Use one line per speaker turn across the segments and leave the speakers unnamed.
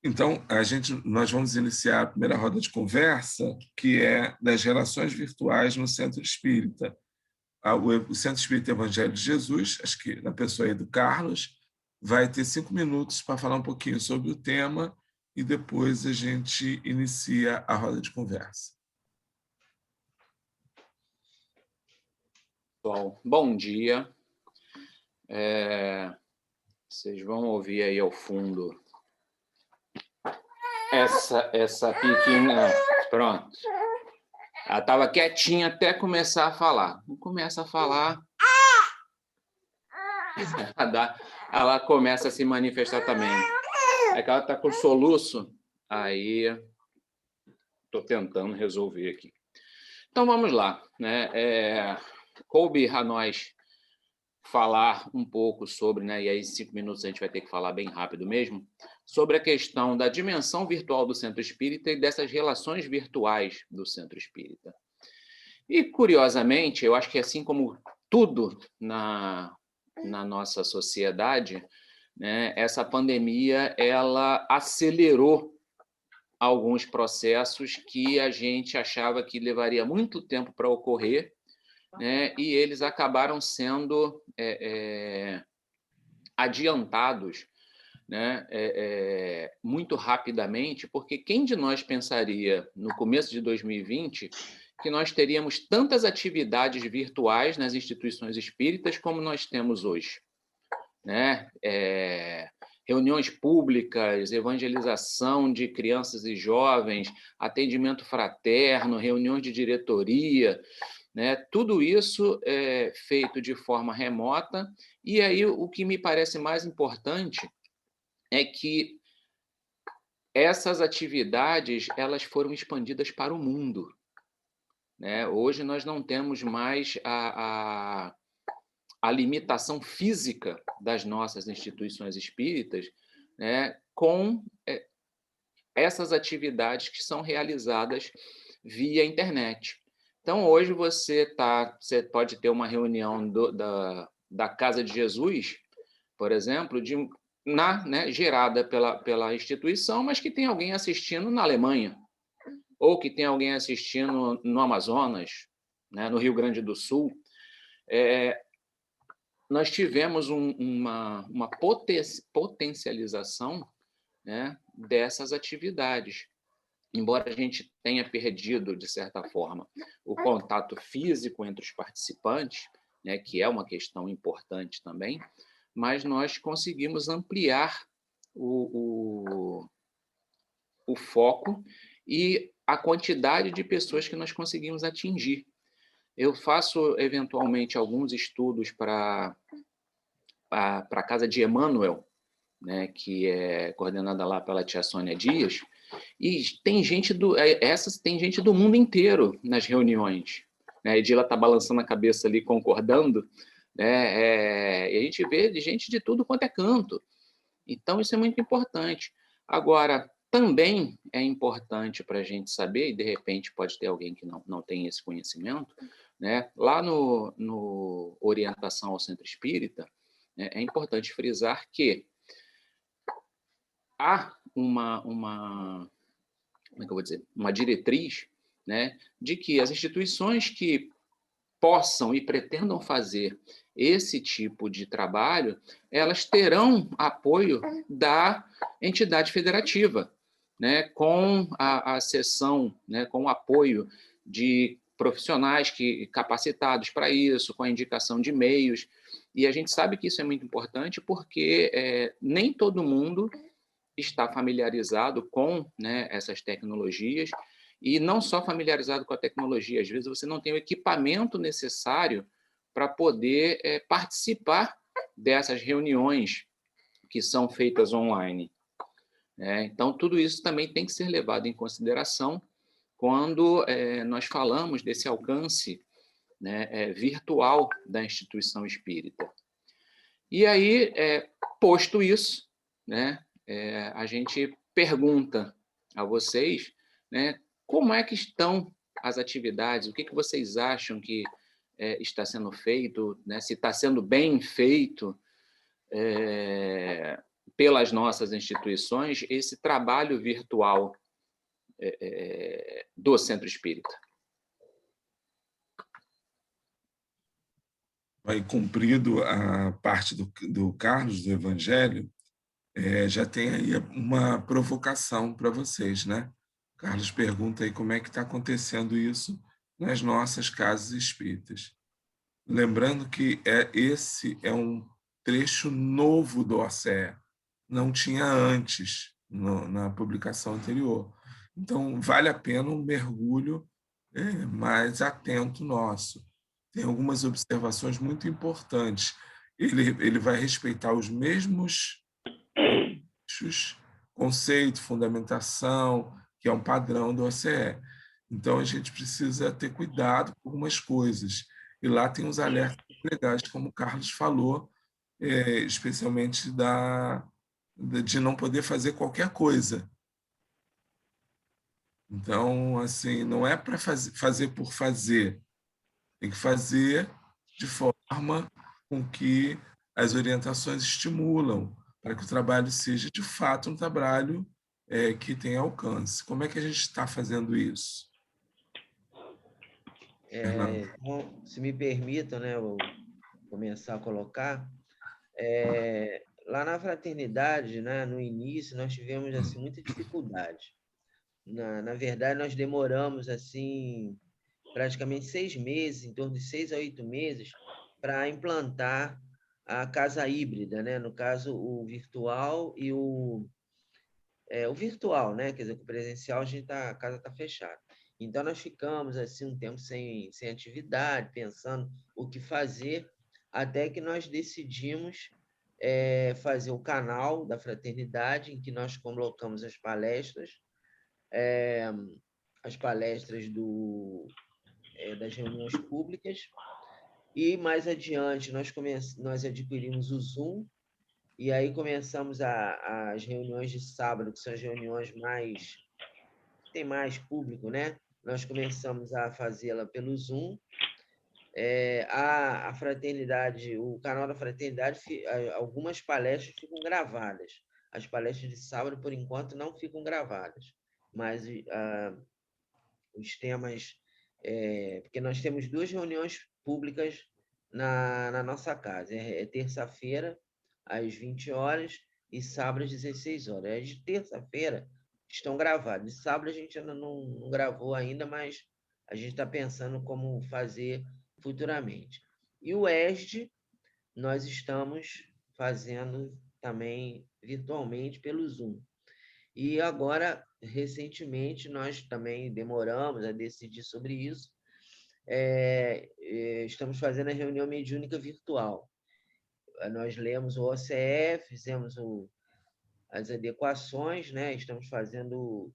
Então, nós vamos iniciar a primeira roda de conversa, que é das relações virtuais no Centro Espírita. O Centro Espírita Evangelho de Jesus, acho que na pessoa aí do Carlos, vai ter 5 minutos para falar um pouquinho sobre o tema e depois a gente inicia a roda de conversa.
Pessoal, bom dia. Vocês vão ouvir aí ao fundo essa pequena... Pronto. Ela estava quietinha até começar a falar. Não começa a falar, ela começa a se manifestar também. É que ela está com soluço, aí estou tentando resolver aqui. Então vamos lá, né? Coube a nós falar um pouco sobre, né? E aí em 5 minutos a gente vai ter que falar bem rápido mesmo, sobre a questão da dimensão virtual do Centro Espírita e dessas relações virtuais do Centro Espírita. E, curiosamente, eu acho que assim como tudo na nossa sociedade, né, essa pandemia ela acelerou alguns processos que a gente achava que levaria muito tempo para ocorrer, né, e eles acabaram sendo adiantados, né, muito rapidamente, porque quem de nós pensaria, no começo de 2020, que nós teríamos tantas atividades virtuais nas instituições espíritas como nós temos hoje, né? Reuniões públicas, evangelização de crianças e jovens, atendimento fraterno, reuniões de diretoria, né? Tudo isso é feito de forma remota. E aí o que me parece mais importante é que essas atividades elas foram expandidas para o mundo, né? Hoje nós não temos mais a limitação física das nossas instituições espíritas, né, com essas atividades que são realizadas via internet. Então, hoje você pode ter uma reunião da Casa de Jesus, por exemplo, né, gerada pela instituição, mas que tem alguém assistindo na Alemanha, ou que tem alguém assistindo no Amazonas, né, no Rio Grande do Sul. Nós tivemos uma potencialização, né, dessas atividades. Embora a gente tenha perdido, de certa forma, o contato físico entre os participantes, né, que é uma questão importante também, mas nós conseguimos ampliar o foco e a quantidade de pessoas que nós conseguimos atingir. Eu faço, eventualmente, alguns estudos para a Casa de Emmanuel, né, que é coordenada lá pela tia Sônia Dias, e tem gente do mundo inteiro nas reuniões. Né? A Edila está balançando a cabeça ali, concordando, né? E a gente vê de gente de tudo quanto é canto. Então, isso é muito importante. Agora, também é importante para a gente saber, e de repente pode ter alguém que não tem esse conhecimento, né? Lá no Orientação ao Centro Espírita, né, é importante frisar que há como é que eu vou dizer, uma diretriz, né, de que as instituições que possam e pretendam fazer esse tipo de trabalho, elas terão apoio da entidade federativa, né, com a sessão, né, com o apoio de profissionais capacitados para isso, com a indicação de meios. E a gente sabe que isso é muito importante porque nem todo mundo está familiarizado com, né, essas tecnologias, e não só familiarizado com a tecnologia, às vezes você não tem o equipamento necessário para poder participar dessas reuniões que são feitas online. Então, tudo isso também tem que ser levado em consideração quando nós falamos desse alcance, né, virtual da instituição espírita. E aí, posto isso, né, a gente pergunta a vocês, né, como é que estão as atividades, o que vocês acham que está sendo feito, né, se está sendo bem feito, pelas nossas instituições, esse trabalho virtual do Centro Espírita?
Vai cumprido a parte do Carlos, do Evangelho, já tem aí uma provocação para vocês, né? Carlos pergunta aí como é que está acontecendo isso nas nossas casas espíritas. Lembrando que esse é um trecho novo do OCE, não tinha antes, na publicação anterior. Então, vale a pena um mergulho mais atento nosso. Tem algumas observações muito importantes. Ele vai respeitar os mesmos eixos, conceito, fundamentação, que é um padrão do OCE. Então, a gente precisa ter cuidado com algumas coisas. E lá tem uns alertas legais, como o Carlos falou, especialmente de não poder fazer qualquer coisa. Então, assim, não é para fazer por fazer, tem que fazer de forma com que as orientações estimulam, para que o trabalho seja, de fato, um trabalho que tenha alcance. Como é que a gente está fazendo isso?
Bom, se me permitam, né, eu começar a colocar, lá na fraternidade, né, no início, nós tivemos assim, muita dificuldade. Na verdade, nós demoramos assim praticamente 6 meses, em torno de 6 a 8 meses, para implantar a casa híbrida, né? No caso, o virtual e o virtual, né? Quer dizer, o presencial a casa está fechada. Então, nós ficamos assim um tempo sem atividade, pensando o que fazer, até que nós decidimos fazer o canal da fraternidade, em que nós colocamos as palestras das reuniões públicas, e mais adiante nós adquirimos o Zoom, e aí começamos as reuniões de sábado, que são as reuniões tem mais público, né? Nós começamos a fazê-la pelo Zoom. A fraternidade, o canal da fraternidade, algumas palestras ficam gravadas. As palestras de sábado, por enquanto, não ficam gravadas, mas os temas, porque nós temos 2 reuniões públicas na nossa casa. Terça-feira, às 20 horas, e sábado, às 16 horas. As de terça-feira estão gravadas. De sábado, a gente ainda não gravou ainda, mas a gente está pensando como fazer futuramente. E o ESD, nós estamos fazendo também virtualmente pelo Zoom. E agora, recentemente, nós também demoramos a decidir sobre isso. Estamos fazendo a reunião mediúnica virtual. Nós lemos o OCE, fizemos as adequações, né? Estamos fazendo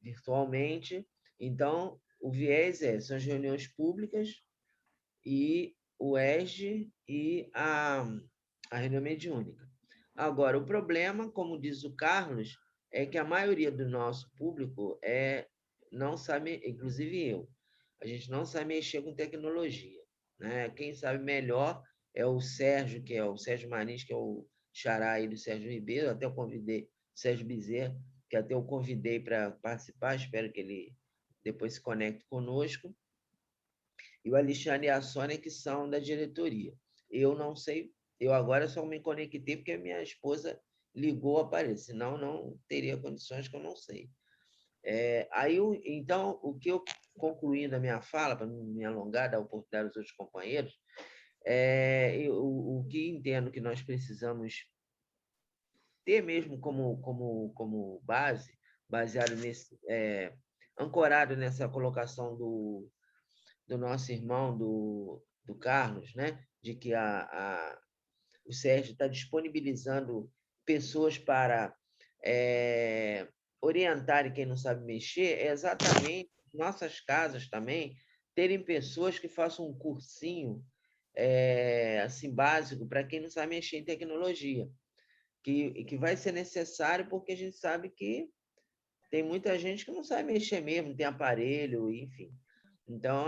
virtualmente. Então, o viés são as reuniões públicas e o ESG e a reunião mediúnica. Agora, o problema, como diz o Carlos, é que a maioria do nosso público não sabe, inclusive eu, a gente não sabe mexer com tecnologia, né? Quem sabe melhor é o Sérgio, que é o Sérgio Marins, que é o xará aí do Sérgio Ribeiro. Até eu convidei o Sérgio Bezerra, que até eu convidei para participar, espero que ele depois se conecte conosco. E o Alexandre e a Sônia, que são da diretoria. Eu não sei, eu agora só me conectei porque a minha esposa ligou o aparelho, senão não teria condições, que eu não sei. Então, o que eu concluí na minha fala, para não me alongar, dar oportunidade aos outros companheiros, o que entendo que nós precisamos ter mesmo como base, baseado ancorado nessa colocação do nosso irmão, do Carlos, né? De que o Sérgio está disponibilizando pessoas para orientarem quem não sabe mexer, é exatamente nossas casas também terem pessoas que façam um cursinho assim básico para quem não sabe mexer em tecnologia, que vai ser necessário, porque a gente sabe que tem muita gente que não sabe mexer mesmo, não tem aparelho, enfim. Então,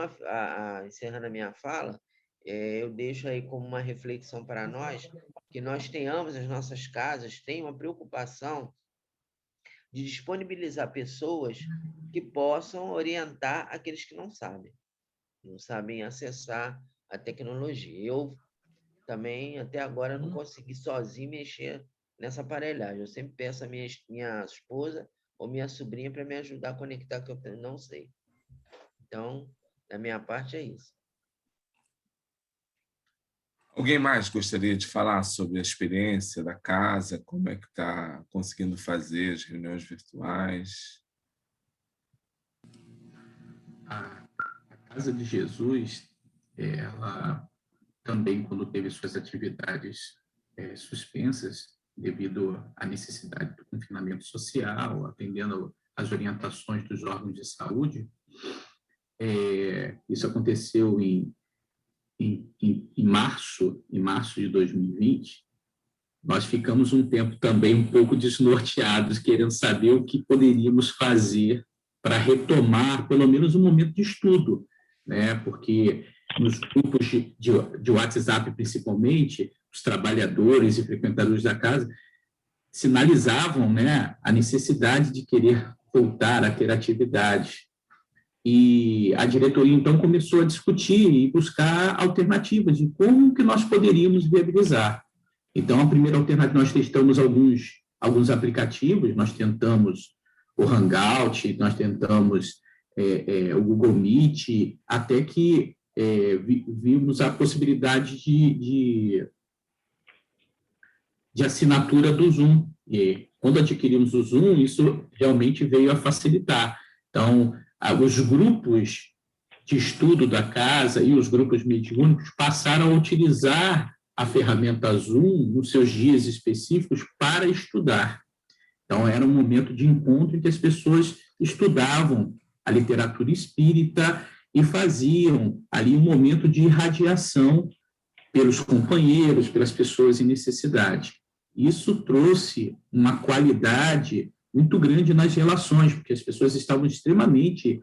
encerrando a minha fala, eu deixo aí como uma reflexão para nós, que nós tenhamos as nossas casas, tenham uma preocupação de disponibilizar pessoas que possam orientar aqueles que não sabem acessar a tecnologia. Eu também, até agora, não consegui sozinho mexer nessa aparelhagem. Eu sempre peço a minha esposa ou minha sobrinha para me ajudar a conectar, que eu não sei. Então, da minha parte, é isso.
Alguém mais gostaria de falar sobre a experiência da casa, como é que está conseguindo fazer as reuniões virtuais?
A Casa de Jesus, ela também, quando teve suas atividades suspensas, devido à necessidade do confinamento social, atendendo às orientações dos órgãos de saúde, isso aconteceu em março de 2020, nós ficamos um tempo também um pouco desnorteados, querendo saber o que poderíamos fazer para retomar, pelo menos, um momento de estudo, né? Porque nos grupos de WhatsApp, principalmente, os trabalhadores e frequentadores da casa sinalizavam, né, a necessidade de querer voltar a ter atividade. E a diretoria, então, começou a discutir e buscar alternativas de como que nós poderíamos viabilizar. Então, a primeira alternativa, nós testamos alguns aplicativos, nós tentamos o Hangout, nós tentamos o Google Meet, até que vimos a possibilidade de assinatura do Zoom. E quando adquirimos o Zoom, isso realmente veio a facilitar. Então, os grupos de estudo da casa e os grupos mediúnicos passaram a utilizar a ferramenta Zoom nos seus dias específicos para estudar. Então, era um momento de encontro em que as pessoas estudavam a literatura espírita e faziam ali um momento de irradiação pelos companheiros, pelas pessoas em necessidade. Isso trouxe uma qualidade muito grande nas relações, porque as pessoas estavam extremamente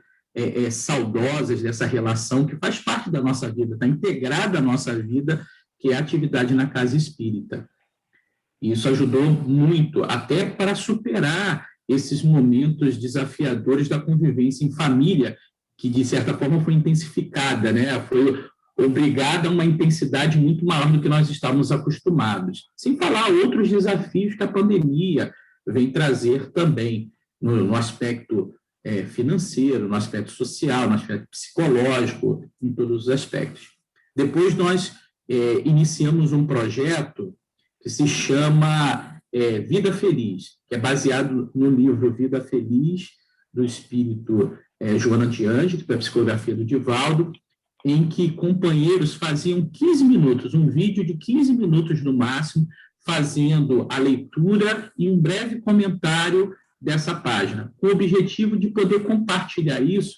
saudosas dessa relação que faz parte da nossa vida, está integrada à nossa vida, que é a atividade na casa espírita. E isso ajudou muito, até para superar esses momentos desafiadores da convivência em família, que, de certa forma, foi intensificada, né? Foi obrigada a uma intensidade muito maior do que nós estávamos acostumados. Sem falar outros desafios que a pandemia vem trazer também, no aspecto financeiro, no aspecto social, no aspecto psicológico, em todos os aspectos. Depois nós iniciamos um projeto que se chama Vida Feliz, que é baseado no livro Vida Feliz, do espírito Joana de Ângelo, da psicografia do Divaldo, em que companheiros faziam 15 minutos, um vídeo de 15 minutos no máximo, fazendo a leitura e um breve comentário dessa página, com o objetivo de poder compartilhar isso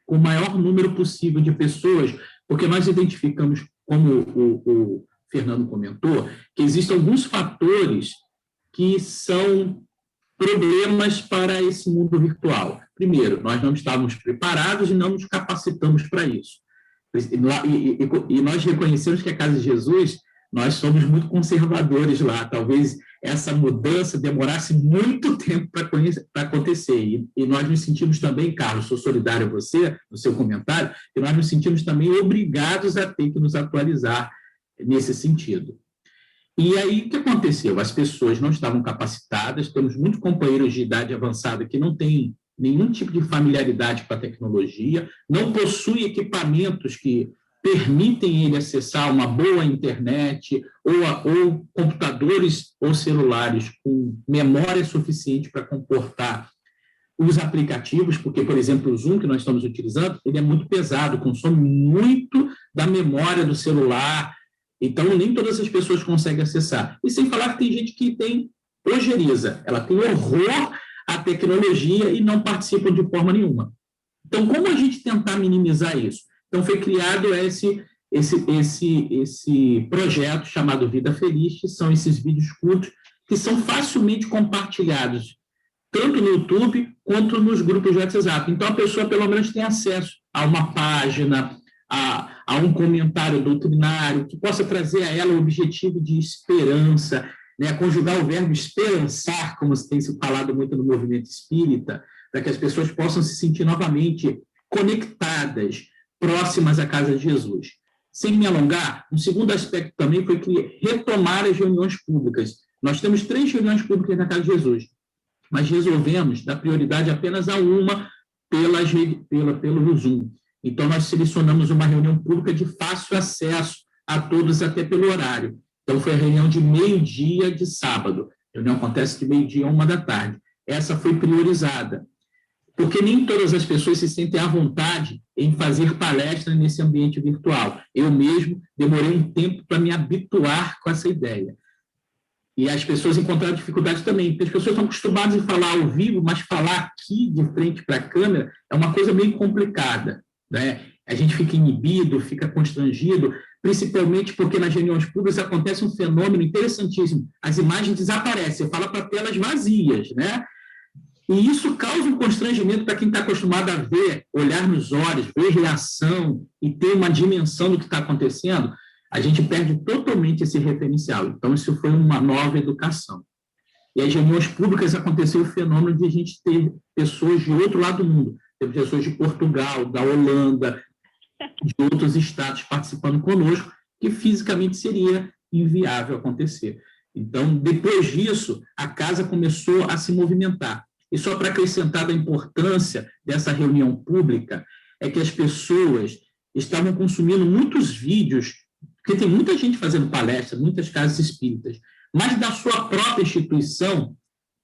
com o maior número possível de pessoas, porque nós identificamos, como o Fernando comentou, que existem alguns fatores que são problemas para esse mundo virtual. Primeiro, nós não estávamos preparados e não nos capacitamos para isso. E nós reconhecemos que a Casa de Jesus, nós somos muito conservadores lá. Talvez essa mudança demorasse muito tempo para acontecer. E nós nos sentimos também, Carlos, sou solidário a você, no seu comentário, e nós nos sentimos também obrigados a ter que nos atualizar nesse sentido. E aí, o que aconteceu? As pessoas não estavam capacitadas, temos muitos companheiros de idade avançada que não têm nenhum tipo de familiaridade com a tecnologia, não possuem equipamentos que permitem ele acessar uma boa internet ou computadores ou celulares com memória suficiente para comportar os aplicativos, porque, por exemplo, o Zoom que nós estamos utilizando, ele é muito pesado, consome muito da memória do celular, então nem todas as pessoas conseguem acessar. E sem falar que tem gente que tem ojeriza, ela tem horror à tecnologia e não participa de forma nenhuma. Então, como a gente tentar minimizar isso? Então, foi criado esse projeto chamado Vida Feliz, que são esses vídeos curtos que são facilmente compartilhados, tanto no YouTube quanto nos grupos de WhatsApp. Então, a pessoa, pelo menos, tem acesso a uma página, a um comentário doutrinário que possa trazer a ela o objetivo de esperança, né? Conjugar o verbo esperançar, como tem se falado muito no movimento espírita, para que as pessoas possam se sentir novamente conectadas, próximas à casa de Jesus. Sem me alongar, um segundo aspecto também foi que retomar as reuniões públicas. Nós temos 3 reuniões públicas na casa de Jesus, mas resolvemos dar prioridade apenas a uma pelo Zoom. Então, nós selecionamos uma reunião pública de fácil acesso a todos, até pelo horário. Então, foi a reunião de meio-dia de sábado. A reunião acontece de meio-dia a 1h da tarde. Essa foi priorizada, porque nem todas as pessoas se sentem à vontade em fazer palestra nesse ambiente virtual. Eu mesmo demorei um tempo para me habituar com essa ideia. E as pessoas encontraram dificuldade também, porque as pessoas estão acostumadas a falar ao vivo, mas falar aqui de frente para a câmera é uma coisa meio complicada, né? A gente fica inibido, fica constrangido, principalmente porque nas reuniões públicas acontece um fenômeno interessantíssimo. As imagens desaparecem, você fala para telas vazias, né? E isso causa um constrangimento para quem está acostumado a ver, olhar nos olhos, ver reação e ter uma dimensão do que está acontecendo. A gente perde totalmente esse referencial. Então, isso foi uma nova educação. E as reuniões públicas aconteceu o fenômeno de a gente ter pessoas de outro lado do mundo. Teve pessoas de Portugal, da Holanda, de outros estados participando conosco, que fisicamente seria inviável acontecer. Então, depois disso, a casa começou a se movimentar. E só para acrescentar a importância dessa reunião pública, é que as pessoas estavam consumindo muitos vídeos, porque tem muita gente fazendo palestra, muitas casas espíritas, mas da sua própria instituição,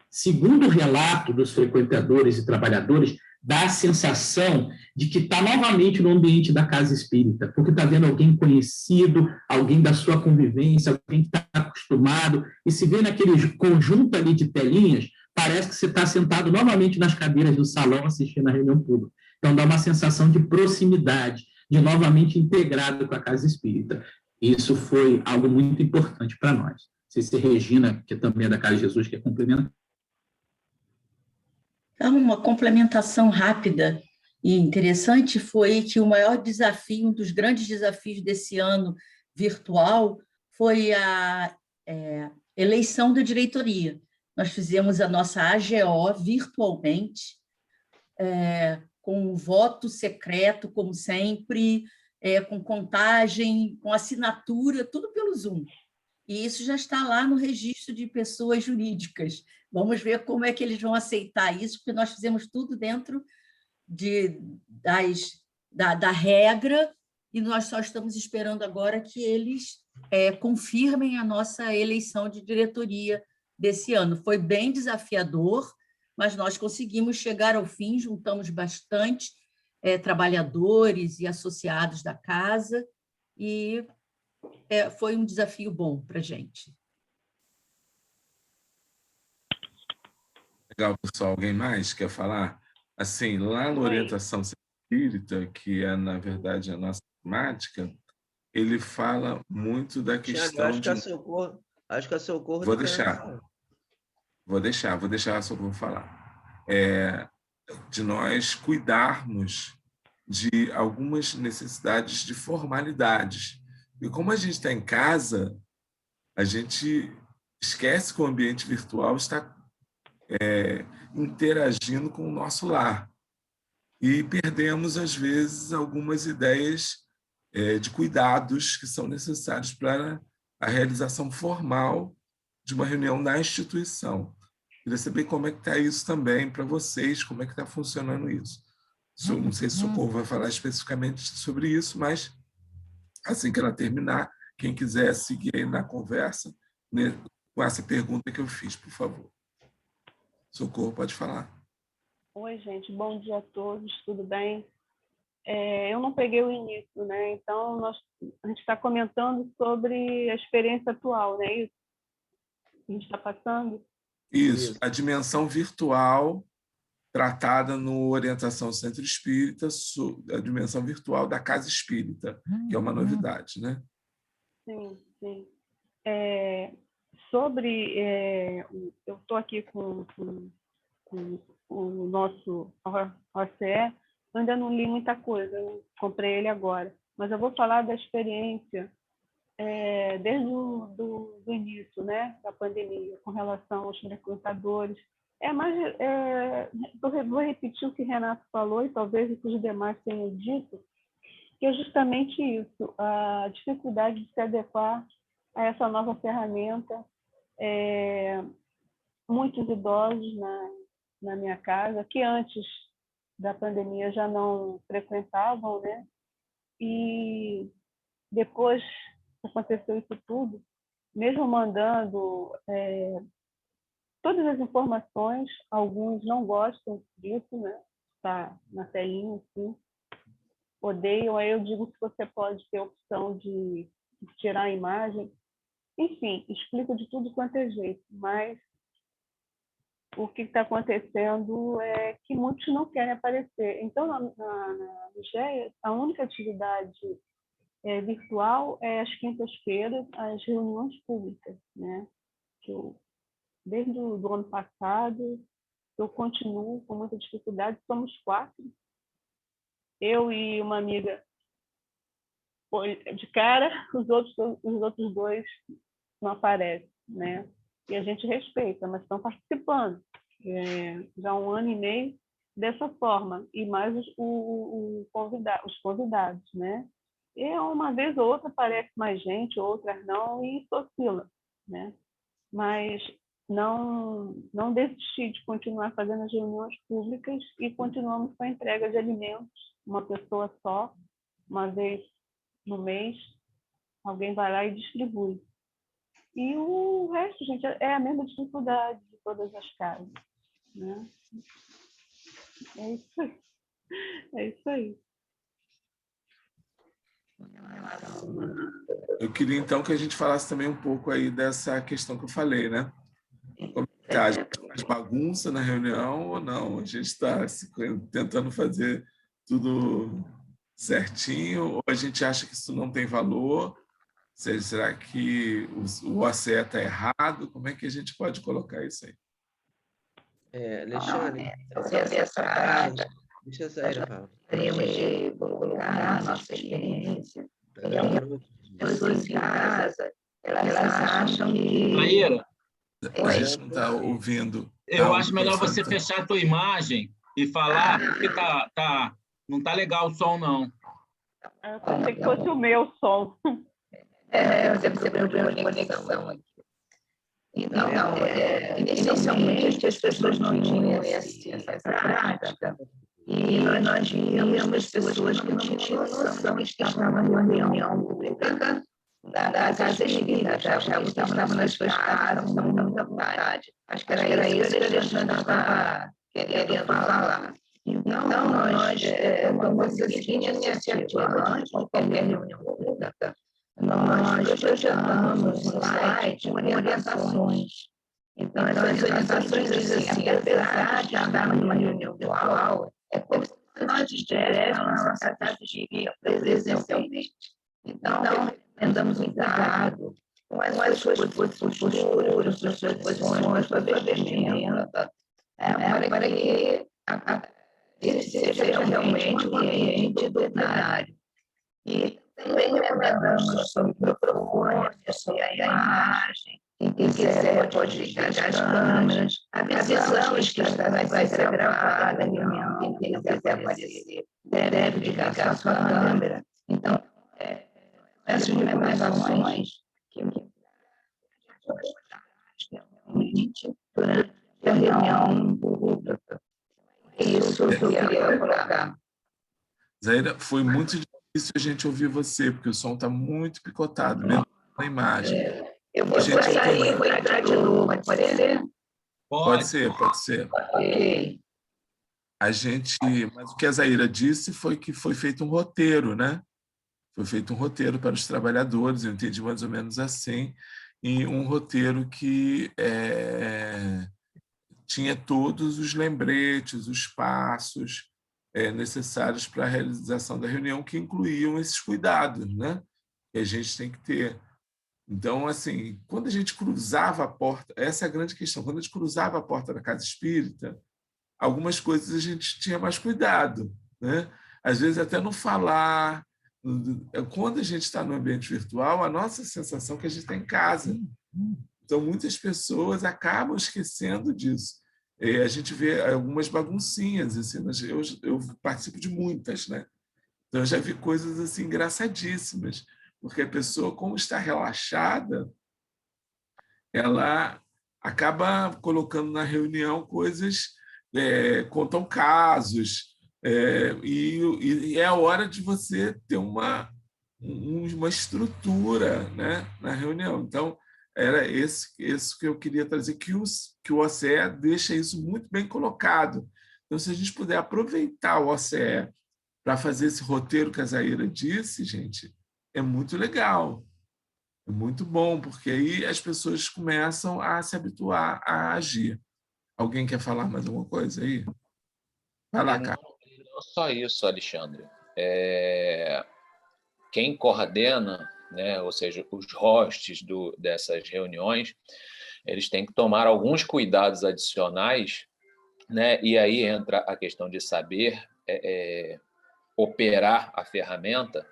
segundo o relato dos frequentadores e trabalhadores, dá a sensação de que está novamente no ambiente da casa espírita, porque está vendo alguém conhecido, alguém da sua convivência, alguém que está acostumado, e se vê naquele conjunto ali de telinhas, parece que você está sentado novamente nas cadeiras do salão assistindo a reunião pública. Então, dá uma sensação de proximidade, de novamente integrado com a casa espírita. Isso foi algo muito importante para nós. Não sei se Regina, que também é da Casa de Jesus, quer complementar.
Então, uma complementação rápida e interessante foi que o maior desafio, um dos grandes desafios desse ano virtual, foi a eleição da diretoria. Nós fizemos a nossa AGO virtualmente, com voto secreto, como sempre, com contagem, com assinatura, tudo pelo Zoom. E isso já está lá no registro de pessoas jurídicas. Vamos ver como é que eles vão aceitar isso, porque nós fizemos tudo dentro da regra e nós só estamos esperando agora que eles confirmem a nossa eleição de diretoria desse ano. Foi bem desafiador, mas nós conseguimos chegar ao fim, juntamos bastante trabalhadores e associados da casa e foi um desafio bom para a gente.
Legal, pessoal. Alguém mais quer falar? Assim, lá na orientação espírita, que é, na verdade, a nossa temática, ele fala muito da questão
acho que a Socorro
Vou deixar a Socorro falar. De nós cuidarmos de algumas necessidades de formalidades. E como a gente está em casa, a gente esquece que o ambiente virtual está interagindo com o nosso lar. E perdemos, às vezes, algumas ideias de cuidados que são necessários para a realização formal de uma reunião na instituição. Queria saber como é que está isso também para vocês, como é que está funcionando isso. Não sei se o Socorro vai falar especificamente sobre isso, mas assim que ela terminar, quem quiser seguir aí na conversa, né, com essa pergunta que eu fiz, por favor. Socorro, pode falar.
Oi, gente. Bom dia a todos. Tudo bem? Eu não peguei o início, né? Então, a gente está comentando sobre a experiência atual, né? Isso que a gente está passando.
Isso, a dimensão virtual tratada no Orientação Centro Espírita, a dimensão virtual da Casa Espírita, que é uma novidade, né?
Sim, sim. Eu estou aqui com o nosso OCE, eu ainda não li muita coisa, eu comprei ele agora, mas eu vou falar da experiência desde do início, né, da pandemia, com relação aos frequentadores. Vou repetir o que Renato falou e talvez o que os demais tenham dito, que é justamente isso, a dificuldade de se adequar a essa nova ferramenta. Muitos idosos na minha casa, que antes da pandemia já não frequentavam, né? E depois que aconteceu isso tudo, mesmo mandando todas as informações, alguns não gostam disso, né? Tá na telinha, assim, odeiam. Aí eu digo que você pode ter a opção de tirar a imagem. Enfim, explico de tudo quanto é jeito, mas o que está acontecendo é que muitos não querem aparecer. Então, na IGEA, a única atividade virtual é às quintas-feiras, as reuniões públicas, né? Que desde o ano passado, eu continuo com muita dificuldade. Somos 4. Eu e uma amiga de cara, os outros 2 não aparecem, né? E a gente respeita, mas estão participando. Já há 1 ano e meio dessa forma, e mais os convidados, né? E uma vez ou outra aparece mais gente, outras não, e isso oscila, né? Mas não desisti de continuar fazendo as reuniões públicas e continuamos com a entrega de alimentos, uma pessoa só, uma vez no mês, alguém vai lá e distribui. E o resto, gente, é a mesma dificuldade de todas as casas, né? É isso aí. É isso aí.
Eu queria, então, que a gente falasse também um pouco aí dessa questão que eu falei, né? Como está? A gente faz bagunça na reunião ou não? A gente está tentando fazer tudo certinho ou a gente acha que isso não tem valor? Será que o OCE está errado? Como é que a gente pode colocar isso aí?
Alexandre, essa parte, deixa a Zaira falar.
Gostaríamos de colocar a nossa experiência. Pessoas em casa, elas acham que...
Maíra,
A gente não está ouvindo.
eu acho melhor você fechar a tua imagem e falar, porque não está legal o som, não.
Eu pensei que fosse o meu som.
Você percebeu de conexão aqui. Então, inicialmente, as pessoas não tinham essa prática. E nós víamos pessoas que não tinham noção de que estavam numa reunião pública da Casa Espírita, já estavam nas suas casas, com muita vontade. Acho que era isso que a Alexandre estava querendo falar. Então, nós tomamos a seguinte iniciativa, antes de qualquer reunião pública, nós projetamos um slide com orientações. Então, as orientações dizem assim, apesar de estarmos numa reunião virtual, é como se nós estivéssemos na nossa casa espírita presencialmente. Então, recomendamos um cuidado com as suas posturas, suas posições, sua vestimenta, para que ele seja realmente um ambiente do plenário. E também recomendamos sobre o microfone, sobre a imagem. Quem quiser pode ligar as câmeras. A visão escrita vai ser gravada, quem não quiser aparecer deve ligar a sua câmera. Então, essas recomendações que realmente durante a reunião pública. Isso que eu queria colocar.
Zaira, foi muito difícil a gente ouvir você, porque o som está muito picotado, mesmo na imagem.
Eu vou sair, vou entrar de novo, pode ser?
Pode ser.
Ok.
Mas o que a Zaira disse foi que foi feito um roteiro, né? Foi feito um roteiro para os trabalhadores, eu entendi mais ou menos assim, e um roteiro que tinha todos os lembretes, os passos necessários para a realização da reunião, que incluíam esses cuidados, né? Que a gente tem que ter. Então, assim, quando a gente cruzava a porta, essa é a grande questão, quando a gente cruzava a porta da Casa Espírita, algumas coisas a gente tinha mais cuidado, né? Às vezes até não falar, Quando a gente está no ambiente virtual, a nossa sensação é que a gente está em casa. Então, muitas pessoas acabam esquecendo disso. A gente vê algumas baguncinhas, assim, eu participo de muitas, né? Então, eu já vi coisas assim engraçadíssimas, porque a pessoa, como está relaxada, ela acaba colocando na reunião coisas, contam casos, e é a hora de você ter uma estrutura, né, na reunião. Então, era isso que eu queria trazer, que o OCE deixa isso muito bem colocado. Então, se a gente puder aproveitar o OCE para fazer esse roteiro que a Zaira disse, gente, é muito legal. É muito bom, porque aí as pessoas começam a se habituar a agir. Alguém quer falar mais alguma coisa aí? Vai lá, cara.
Não só isso, Alexandre. Quem coordena, né, ou seja, os hosts dessas reuniões, eles têm que tomar alguns cuidados adicionais, né? E aí entra a questão de saber operar a ferramenta,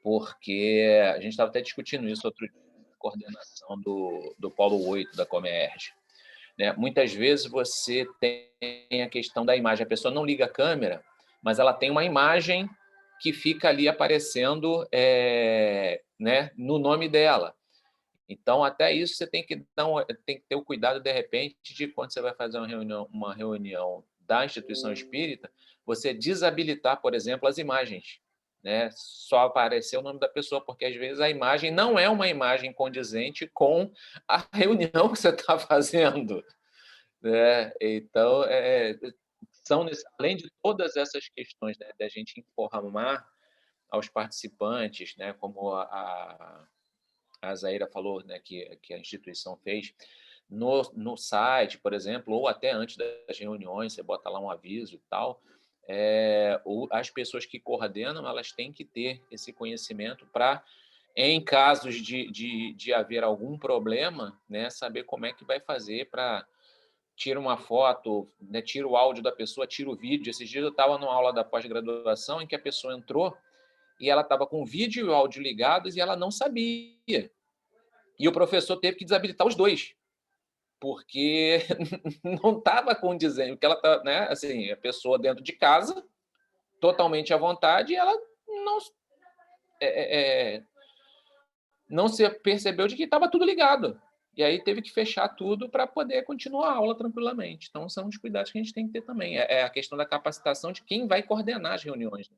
porque a gente estava até discutindo isso outro dia, coordenação do Polo 8 da Comerge. Né? Muitas vezes você tem a questão da imagem, a pessoa não liga a câmera, mas ela tem uma imagem que fica ali aparecendo né, no nome dela. Então, até isso você tem que ter o cuidado, de repente, de quando você vai fazer uma reunião da instituição espírita, você desabilitar, por exemplo, as imagens. Né? Só aparecer o nome da pessoa, porque às vezes a imagem não é uma imagem condizente com a reunião que você está fazendo. Né? Então, além de todas essas questões, né, da gente informar aos participantes, né, como a Zaira falou, né, que a instituição fez, no site, por exemplo, ou até antes das reuniões, você bota lá um aviso e tal, as pessoas que coordenam, elas têm que ter esse conhecimento para, em casos de haver algum problema, né, saber como é que vai fazer para tira uma foto, né, tira o áudio da pessoa, tira o vídeo. Esses dias eu estava numa aula da pós-graduação em que a pessoa entrou e ela estava com o vídeo e o áudio ligados e ela não sabia. E o professor teve que desabilitar os dois, porque não estava condizendo, porque ela tá, né, assim, a pessoa dentro de casa, totalmente à vontade, e ela não se percebeu de que estava tudo ligado. E aí teve que fechar tudo para poder continuar a aula tranquilamente. Então, são os cuidados que a gente tem que ter também. É a questão da capacitação de quem vai coordenar as reuniões.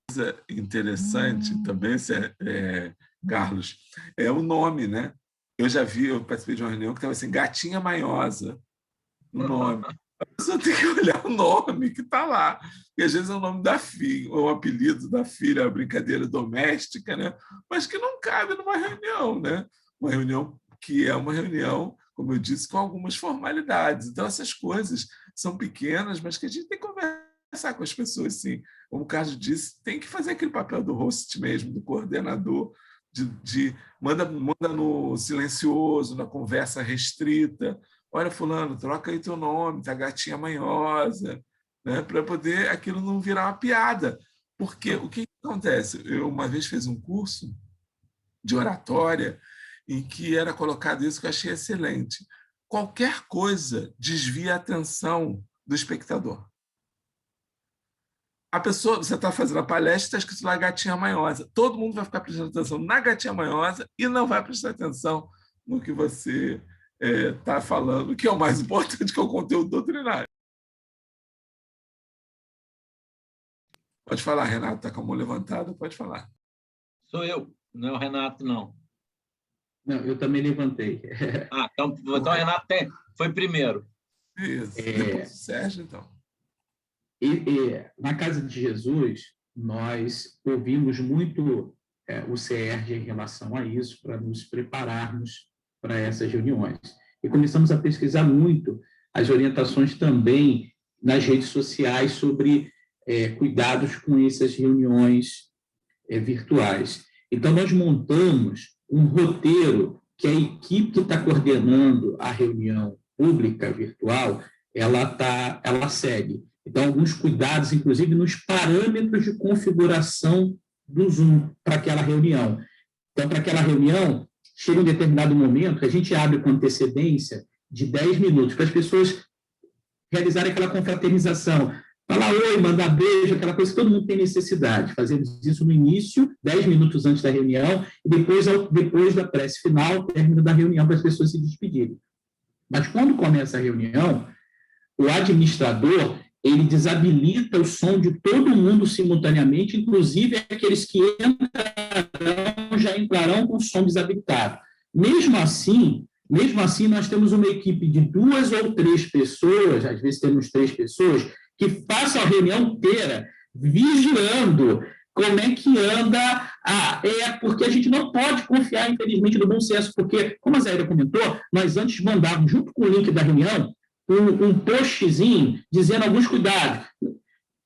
Coisa interessante também, Carlos, é o nome, né? Eu participei de uma reunião que estava assim, Gatinha Manhosa, o nome. A pessoa tem que olhar o nome que está lá. E às vezes é o nome da filha, ou o apelido da filha, a brincadeira doméstica, né? Mas que não cabe numa reunião, né? Uma reunião que é uma reunião, como eu disse, com algumas formalidades. Então, essas coisas são pequenas, mas que a gente tem que conversar com as pessoas, sim. Como o Carlos disse, tem que fazer aquele papel do host mesmo, do coordenador, manda no silencioso, na conversa restrita. Olha, fulano, troca aí teu nome, tá Gatinha Manhosa, né? Para poder aquilo não virar uma piada. Porque o que acontece? Eu uma vez fiz um curso de oratória em que era colocado isso que eu achei excelente. Qualquer coisa desvia a atenção do espectador. A pessoa, você está fazendo a palestra, está escrito lá Gatinha Manhosa. Todo mundo vai ficar prestando atenção na Gatinha Manhosa e não vai prestar atenção no que você está falando, que é o mais importante, que é o conteúdo doutrinário. Pode falar, Renato, está com a mão levantada, pode falar.
Sou eu, não é o Renato, não.
Não, eu também levantei.
Então o Renato foi primeiro.
Isso, depois o Sérgio, então.
Na Casa de Jesus, nós ouvimos muito o CERJ em relação a isso, para nos prepararmos para essas reuniões. E começamos a pesquisar muito as orientações também nas redes sociais sobre cuidados com essas reuniões virtuais. Então, nós montamos um roteiro que a equipe que está coordenando a reunião pública virtual, ela segue. Então, alguns cuidados, inclusive nos parâmetros de configuração do Zoom para aquela reunião. Então, para aquela reunião, chega um determinado momento que a gente abre com antecedência de 10 minutos para as pessoas realizarem aquela confraternização. Falar oi, mandar beijo, aquela coisa que todo mundo tem necessidade. Fazemos isso no início, 10 minutos antes da reunião, e depois da prece final, término da reunião, para as pessoas se despedirem. Mas quando começa a reunião, o administrador, ele desabilita o som de todo mundo simultaneamente, inclusive aqueles que entrarão, já entrarão com o som desabilitado. Mesmo assim, nós temos uma equipe de 2 ou 3 pessoas, às vezes temos 3 pessoas, que façam a reunião inteira vigilando como é que anda, porque a gente não pode confiar, infelizmente, no bom senso, porque, como a Zaira comentou, nós antes mandávamos, junto com o link da reunião, um postzinho dizendo alguns cuidados.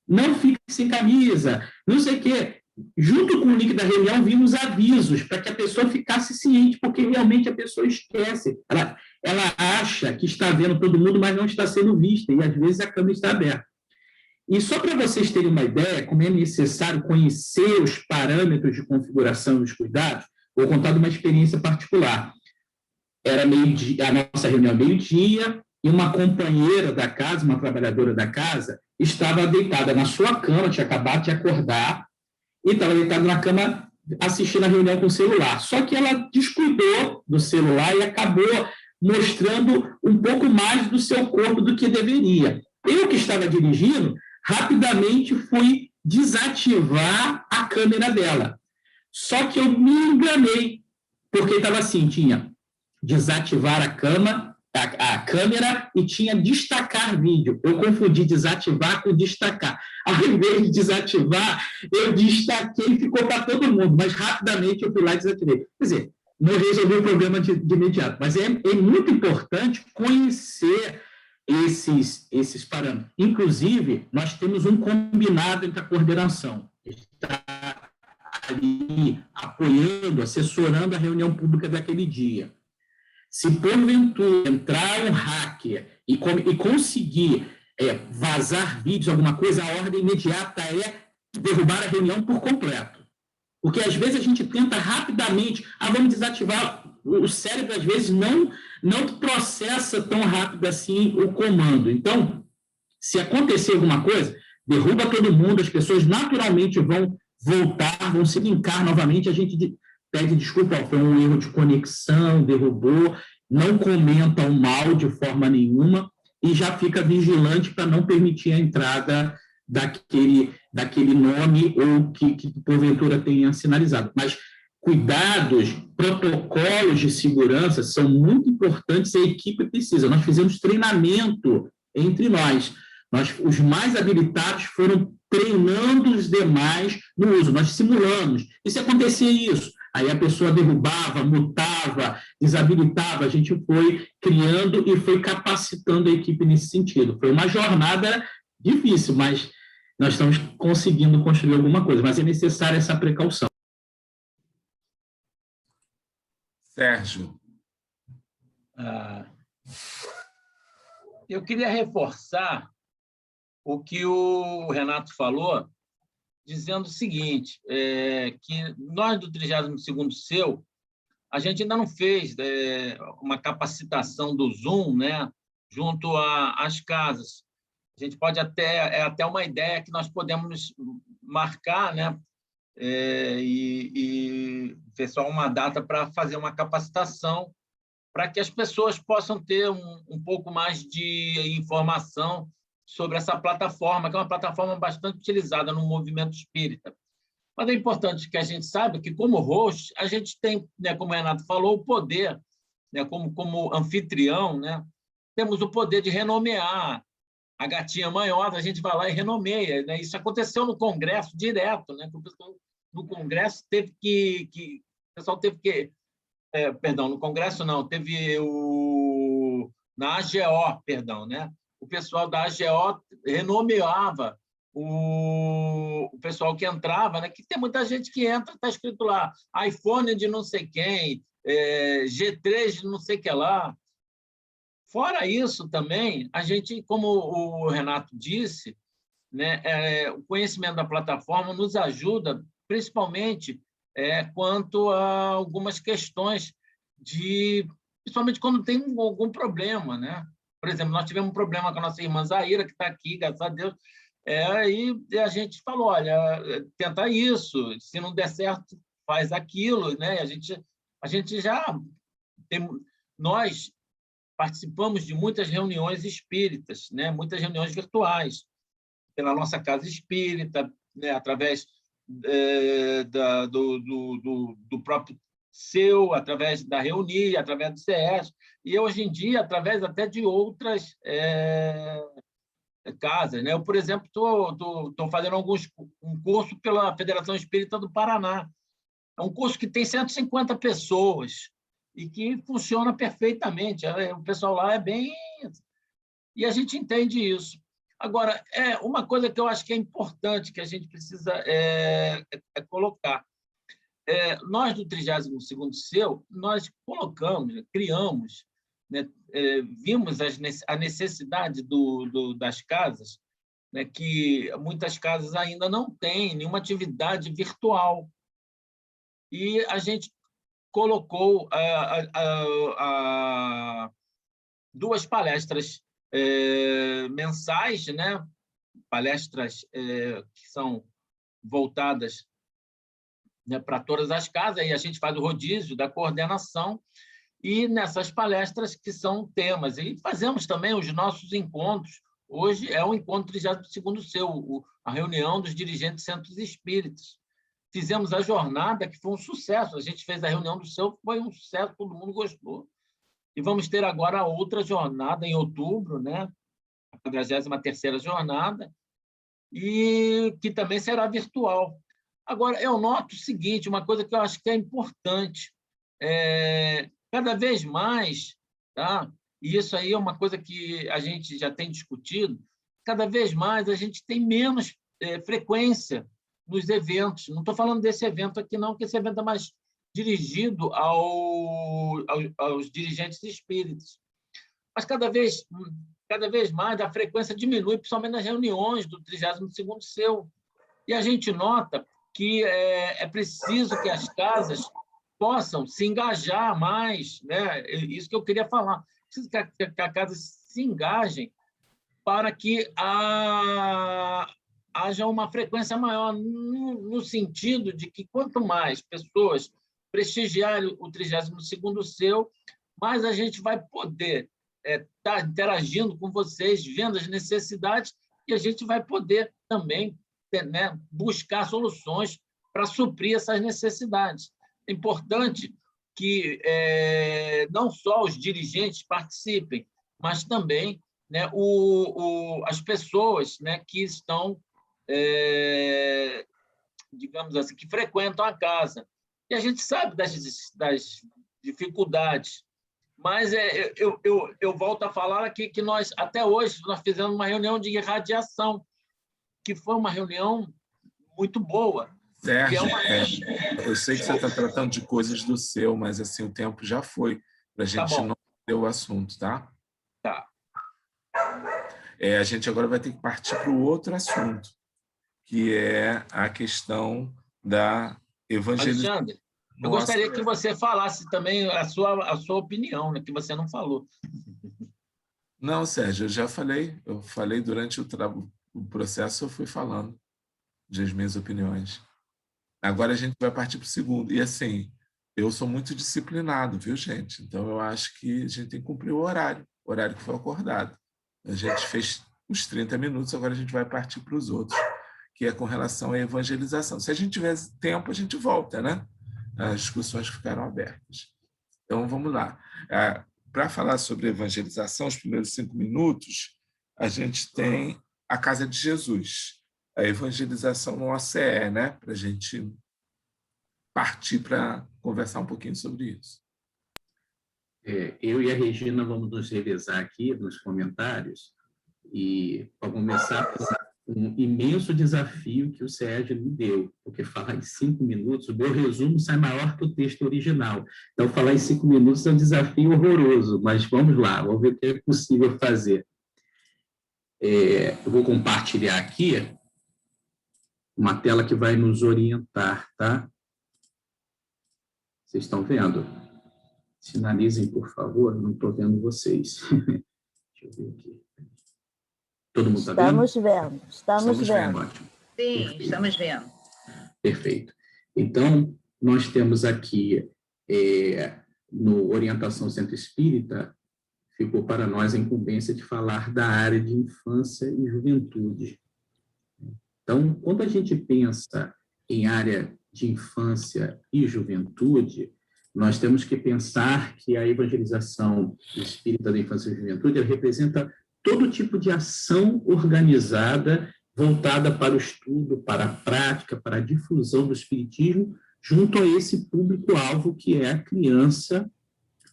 Não fique sem camisa, não sei o quê. Junto com o link da reunião, vimos avisos para que a pessoa ficasse ciente, porque realmente a pessoa esquece. Ela acha que está vendo todo mundo, mas não está sendo vista, e às vezes a câmera está aberta. E só para vocês terem uma ideia, como é necessário conhecer os parâmetros de configuração e os cuidados, vou contar de uma experiência particular. Era meio-dia, a nossa reunião meio-dia, e uma companheira da casa, uma trabalhadora da casa, estava deitada na sua cama, tinha acabado de acordar, e estava deitada na cama assistindo a reunião com o celular. Só que ela descuidou do celular e acabou mostrando um pouco mais do seu corpo do que deveria. Eu, que estava dirigindo, rapidamente fui desativar a câmera dela. Só que eu me enganei, porque estava assim, tinha desativar a câmera e tinha destacar vídeo. Eu confundi desativar com destacar. Ao invés de desativar, eu destaquei e ficou para todo mundo, mas rapidamente eu fui lá e desativei. Quer dizer, não resolvi o problema de imediato, mas é muito importante conhecer esses parâmetros. Inclusive, nós temos um combinado entre a coordenação, que está ali apoiando, assessorando a reunião pública daquele dia. Se porventura entrar um hacker e conseguir vazar vídeos, alguma coisa, a ordem imediata é derrubar a reunião por completo. Porque, às vezes, a gente tenta rapidamente, vamos desativar. O cérebro, às vezes, não processa tão rápido assim o comando. Então, se acontecer alguma coisa, derruba todo mundo, as pessoas naturalmente vão voltar, vão se linkar novamente, a gente pede desculpa, foi um erro de conexão, derrubou, não comenta o mal de forma nenhuma e já fica vigilante para não permitir a entrada daquele nome ou que porventura tenha sinalizado. Mas cuidados, protocolos de segurança são muito importantes, a equipe precisa. Nós fizemos treinamento entre nós. Os mais habilitados foram treinando os demais no uso. Nós simulamos. E se acontecer isso? Aí a pessoa derrubava, mutava, desabilitava. A gente foi criando e foi capacitando a equipe nesse sentido. Foi uma jornada difícil, mas nós estamos conseguindo construir alguma coisa. Mas é necessária essa precaução.
Sérgio.
Eu queria reforçar o que o Renato falou, dizendo o seguinte, que nós do 32º CEU, a gente ainda não fez uma capacitação do Zoom, né, junto às casas. A gente pode até uma ideia que nós podemos marcar, né, e pessoal uma data para fazer uma capacitação para que as pessoas possam ter um pouco mais de informação sobre essa plataforma, que é uma plataforma bastante utilizada no movimento espírita. Mas é importante que a gente saiba que, como host, a gente tem, né, como o Renato falou, o poder, né, como anfitrião, né, temos o poder de renomear a gatinha manhosa, a gente vai lá e renomeia. Né? Isso aconteceu no Congresso direto, né? No Congresso teve que... O pessoal teve que... perdão, no Congresso não, teve na AGO, perdão, né? O pessoal da AGO renomeava o pessoal que entrava, né? Que tem muita gente que entra, está escrito lá, iPhone de não sei quem, G3 de não sei que lá. Fora isso também, a gente, como o Renato disse, né, o conhecimento da plataforma nos ajuda principalmente quanto a algumas questões principalmente quando tem algum problema, né? Por exemplo, nós tivemos um problema com a nossa irmã Zaira, que está aqui, graças a Deus, e a gente falou, olha, tenta isso, se não der certo, faz aquilo, né? A gente já nós participamos de muitas reuniões espíritas, né? Muitas reuniões virtuais, pela nossa casa espírita, né? Através do próprio seu, através da Reunir, através do CS, e hoje em dia, através até de outras casas, né? Eu, por exemplo, estou fazendo um curso pela Federação Espírita do Paraná. É um curso que tem 150 pessoas e que funciona perfeitamente. O pessoal lá é bem... E a gente entende isso. Agora, uma coisa que eu acho que é importante, que a gente precisa colocar. Nós, do 32º Seu, nós criamos, né, vimos a necessidade das casas, né, que muitas casas ainda não têm nenhuma atividade virtual. E a gente colocou duas palestras mensais, né, palestras que são voltadas, né, para todas as casas, e a gente faz o rodízio da coordenação, e nessas palestras que são temas. E fazemos também os nossos encontros. Hoje é o encontro 32º Seu, a reunião dos dirigentes centros espíritas. Fizemos a jornada, que foi um sucesso. A gente fez a reunião do Seu, foi um sucesso, todo mundo gostou. E vamos ter agora outra jornada em outubro, né? A 43ª jornada, e que também será virtual. Agora, eu noto o seguinte, uma coisa que eu acho que é importante, cada vez mais, tá? E isso aí é uma coisa que a gente já tem discutido, cada vez mais a gente tem menos frequência nos eventos. Não estou falando desse evento aqui, não, porque esse evento é mais dirigido aos dirigentes espíritas. Mas cada vez mais a frequência diminui, principalmente nas reuniões do 32º Seu. E a gente nota que é preciso que as casas possam se engajar mais, né? Isso que eu queria falar. Preciso que a casa se engajem para que haja uma frequência maior, no sentido de que quanto mais pessoas prestigiarem o 32º Seu, mais a gente vai poder estar interagindo com vocês, vendo as necessidades, e a gente vai poder também, né, buscar soluções para suprir essas necessidades. É importante que não só os dirigentes participem, mas também, né, as pessoas, né, que estão, digamos assim, que frequentam a casa. E a gente sabe das dificuldades, mas eu volto a falar aqui que nós, até hoje, nós fizemos uma reunião de irradiação, que foi uma reunião muito boa.
Sérgio, eu sei que você está tratando de coisas do Seu, mas assim, o tempo já foi, para a gente não ter o assunto, tá?
Tá.
A gente agora vai ter que partir para o outro assunto, que é a questão da evangelização.
Alexandre, eu gostaria que você falasse também a sua opinião, né, que você não falou.
Não, Sérgio, eu já falei. Eu falei durante o processo, eu fui falando das minhas opiniões. Agora a gente vai partir para o segundo. E assim, eu sou muito disciplinado, viu, gente? Então eu acho que a gente tem que cumprir o horário que foi acordado. A gente fez os 30 minutos, agora a gente vai partir para os outros, que é com relação à evangelização. Se a gente tiver tempo, a gente volta, né? As discussões ficaram abertas. Então, vamos lá. Para falar sobre evangelização, os primeiros 5 minutos, a gente tem a Casa de Jesus, a evangelização no OCE, né? Para a gente partir para conversar um pouquinho sobre isso.
Eu e a Regina vamos nos revezar aqui nos comentários e para começar um imenso desafio que o Sérgio me deu, porque falar em 5 minutos, o meu resumo sai maior que o texto original. Então, falar em 5 minutos é um desafio horroroso, mas vamos lá, vamos ver o que é possível fazer. Eu vou compartilhar aqui uma tela que vai nos orientar, tá? Vocês estão vendo? Sinalizem, por favor, não estou vendo vocês. Deixa eu ver aqui. Todo mundo está vendo?
Estamos vendo.
Ótimo.
Sim,
Perfeito.
estamos vendo.
Perfeito. Então, nós temos aqui, no Orientação Centro Espírita, ficou para nós a incumbência de falar da área de infância e juventude. Então, quando a gente pensa em área de infância e juventude, nós temos que pensar que a evangelização espírita da infância e juventude ela representa todo tipo de ação organizada voltada para o estudo, para a prática, para a difusão do espiritismo, junto a esse público-alvo que é a criança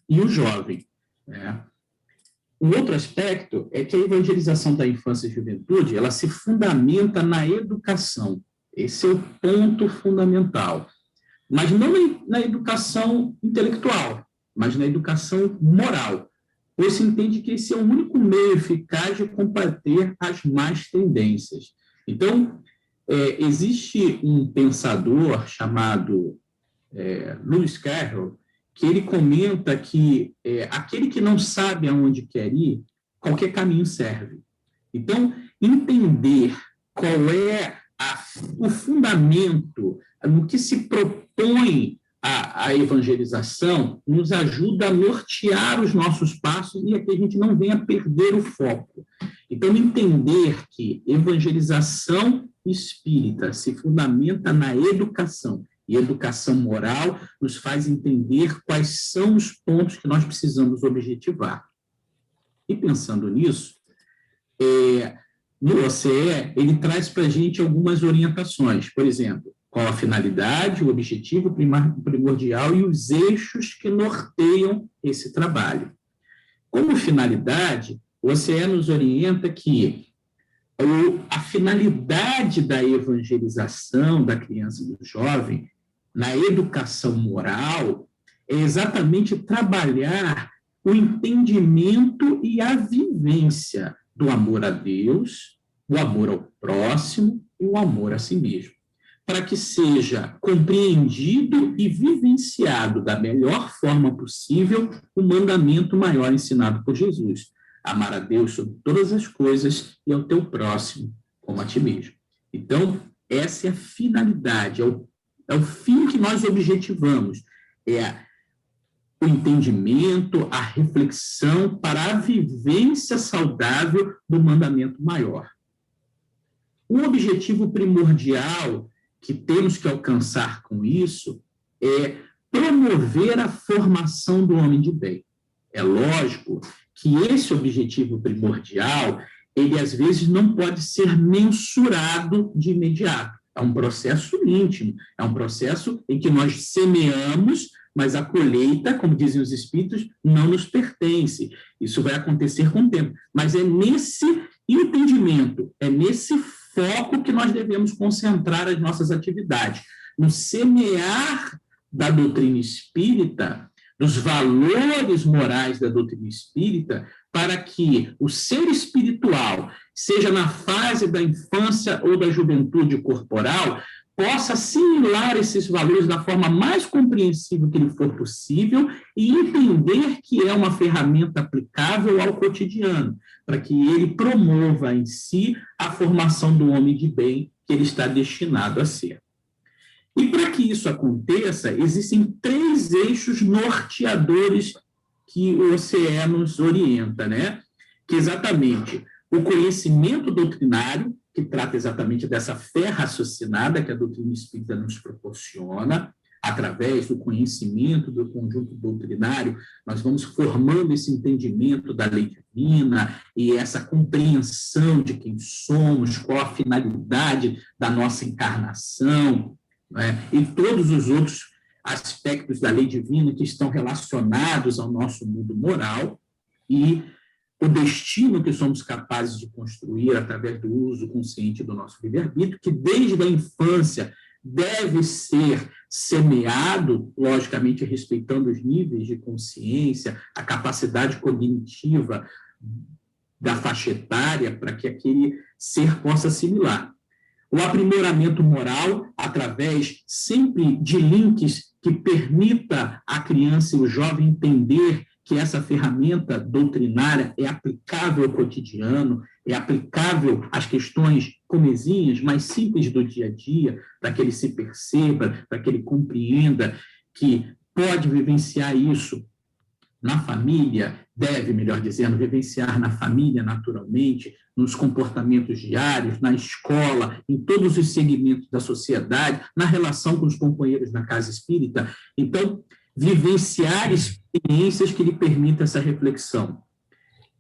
e o jovem, né? Um outro aspecto é que a evangelização da infância e juventude ela se fundamenta na educação. Esse é o ponto fundamental. Mas não na educação intelectual, mas na educação moral. Pois se entende que esse é o único meio eficaz de combater as más tendências. Então, existe um pensador chamado Lewis Carroll, que ele comenta que aquele que não sabe aonde quer ir, qualquer caminho serve. Então, entender qual é o fundamento, no que se propõe a evangelização, nos ajuda a nortear os nossos passos e a que a gente não venha perder o foco. Então, entender que evangelização espírita se fundamenta na educação, e educação moral nos faz entender quais são os pontos que nós precisamos objetivar. E pensando nisso, no OCE, ele traz para a gente algumas orientações. Por exemplo, qual a finalidade, o objetivo primordial e os eixos que norteiam esse trabalho. Como finalidade, o OCE nos orienta que a finalidade da evangelização da criança e do jovem na educação moral é exatamente trabalhar o entendimento e a vivência do amor a Deus, o amor ao próximo e o amor a si mesmo, para que seja compreendido e vivenciado da melhor forma possível o mandamento maior ensinado por Jesus: amar a Deus sobre todas as coisas e ao teu próximo como a ti mesmo. Então, essa é a finalidade, é o fim que nós objetivamos, o entendimento, a reflexão para a vivência saudável do mandamento maior. Um objetivo primordial que temos que alcançar com isso é promover a formação do homem de bem. É lógico que esse objetivo primordial, ele às vezes não pode ser mensurado de imediato. É um processo íntimo, é um processo em que nós semeamos, mas a colheita, como dizem os espíritos, não nos pertence. Isso vai acontecer com o tempo. Mas é nesse entendimento, é nesse foco que nós devemos concentrar as nossas atividades, no semear da doutrina espírita, dos valores morais da doutrina espírita, para que o ser espiritual, seja na fase da infância ou da juventude corporal, possa assimilar esses valores da forma mais compreensível que lhe for possível e entender que é uma ferramenta aplicável ao cotidiano, para que ele promova em si a formação do homem de bem que ele está destinado a ser. E para que isso aconteça, existem 3 eixos norteadores que o OCE nos orienta, né? Que é exatamente o conhecimento doutrinário, que trata exatamente dessa fé raciocinada que a doutrina espírita nos proporciona, através do conhecimento do conjunto doutrinário, nós vamos formando esse entendimento da lei divina e essa compreensão de quem somos, qual a finalidade da nossa encarnação, né? E todos os outros aspectos da lei divina que estão relacionados ao nosso mundo moral e o destino que somos capazes de construir através do uso consciente do nosso livre-arbítrio, que desde a infância deve ser semeado, logicamente respeitando os níveis de consciência, a capacidade cognitiva da faixa etária, para que aquele ser possa assimilar. O aprimoramento moral, através sempre de links que permita à criança e o jovem entender que essa ferramenta doutrinária é aplicável ao cotidiano, é aplicável às questões comezinhas, mais simples do dia a dia, para que ele se perceba, para que ele compreenda que pode vivenciar isso na família, deve, melhor dizendo, vivenciar na família naturalmente, nos comportamentos diários, na escola, em todos os segmentos da sociedade, na relação com os companheiros na casa espírita. Então, vivenciar experiências que lhe permitam essa reflexão,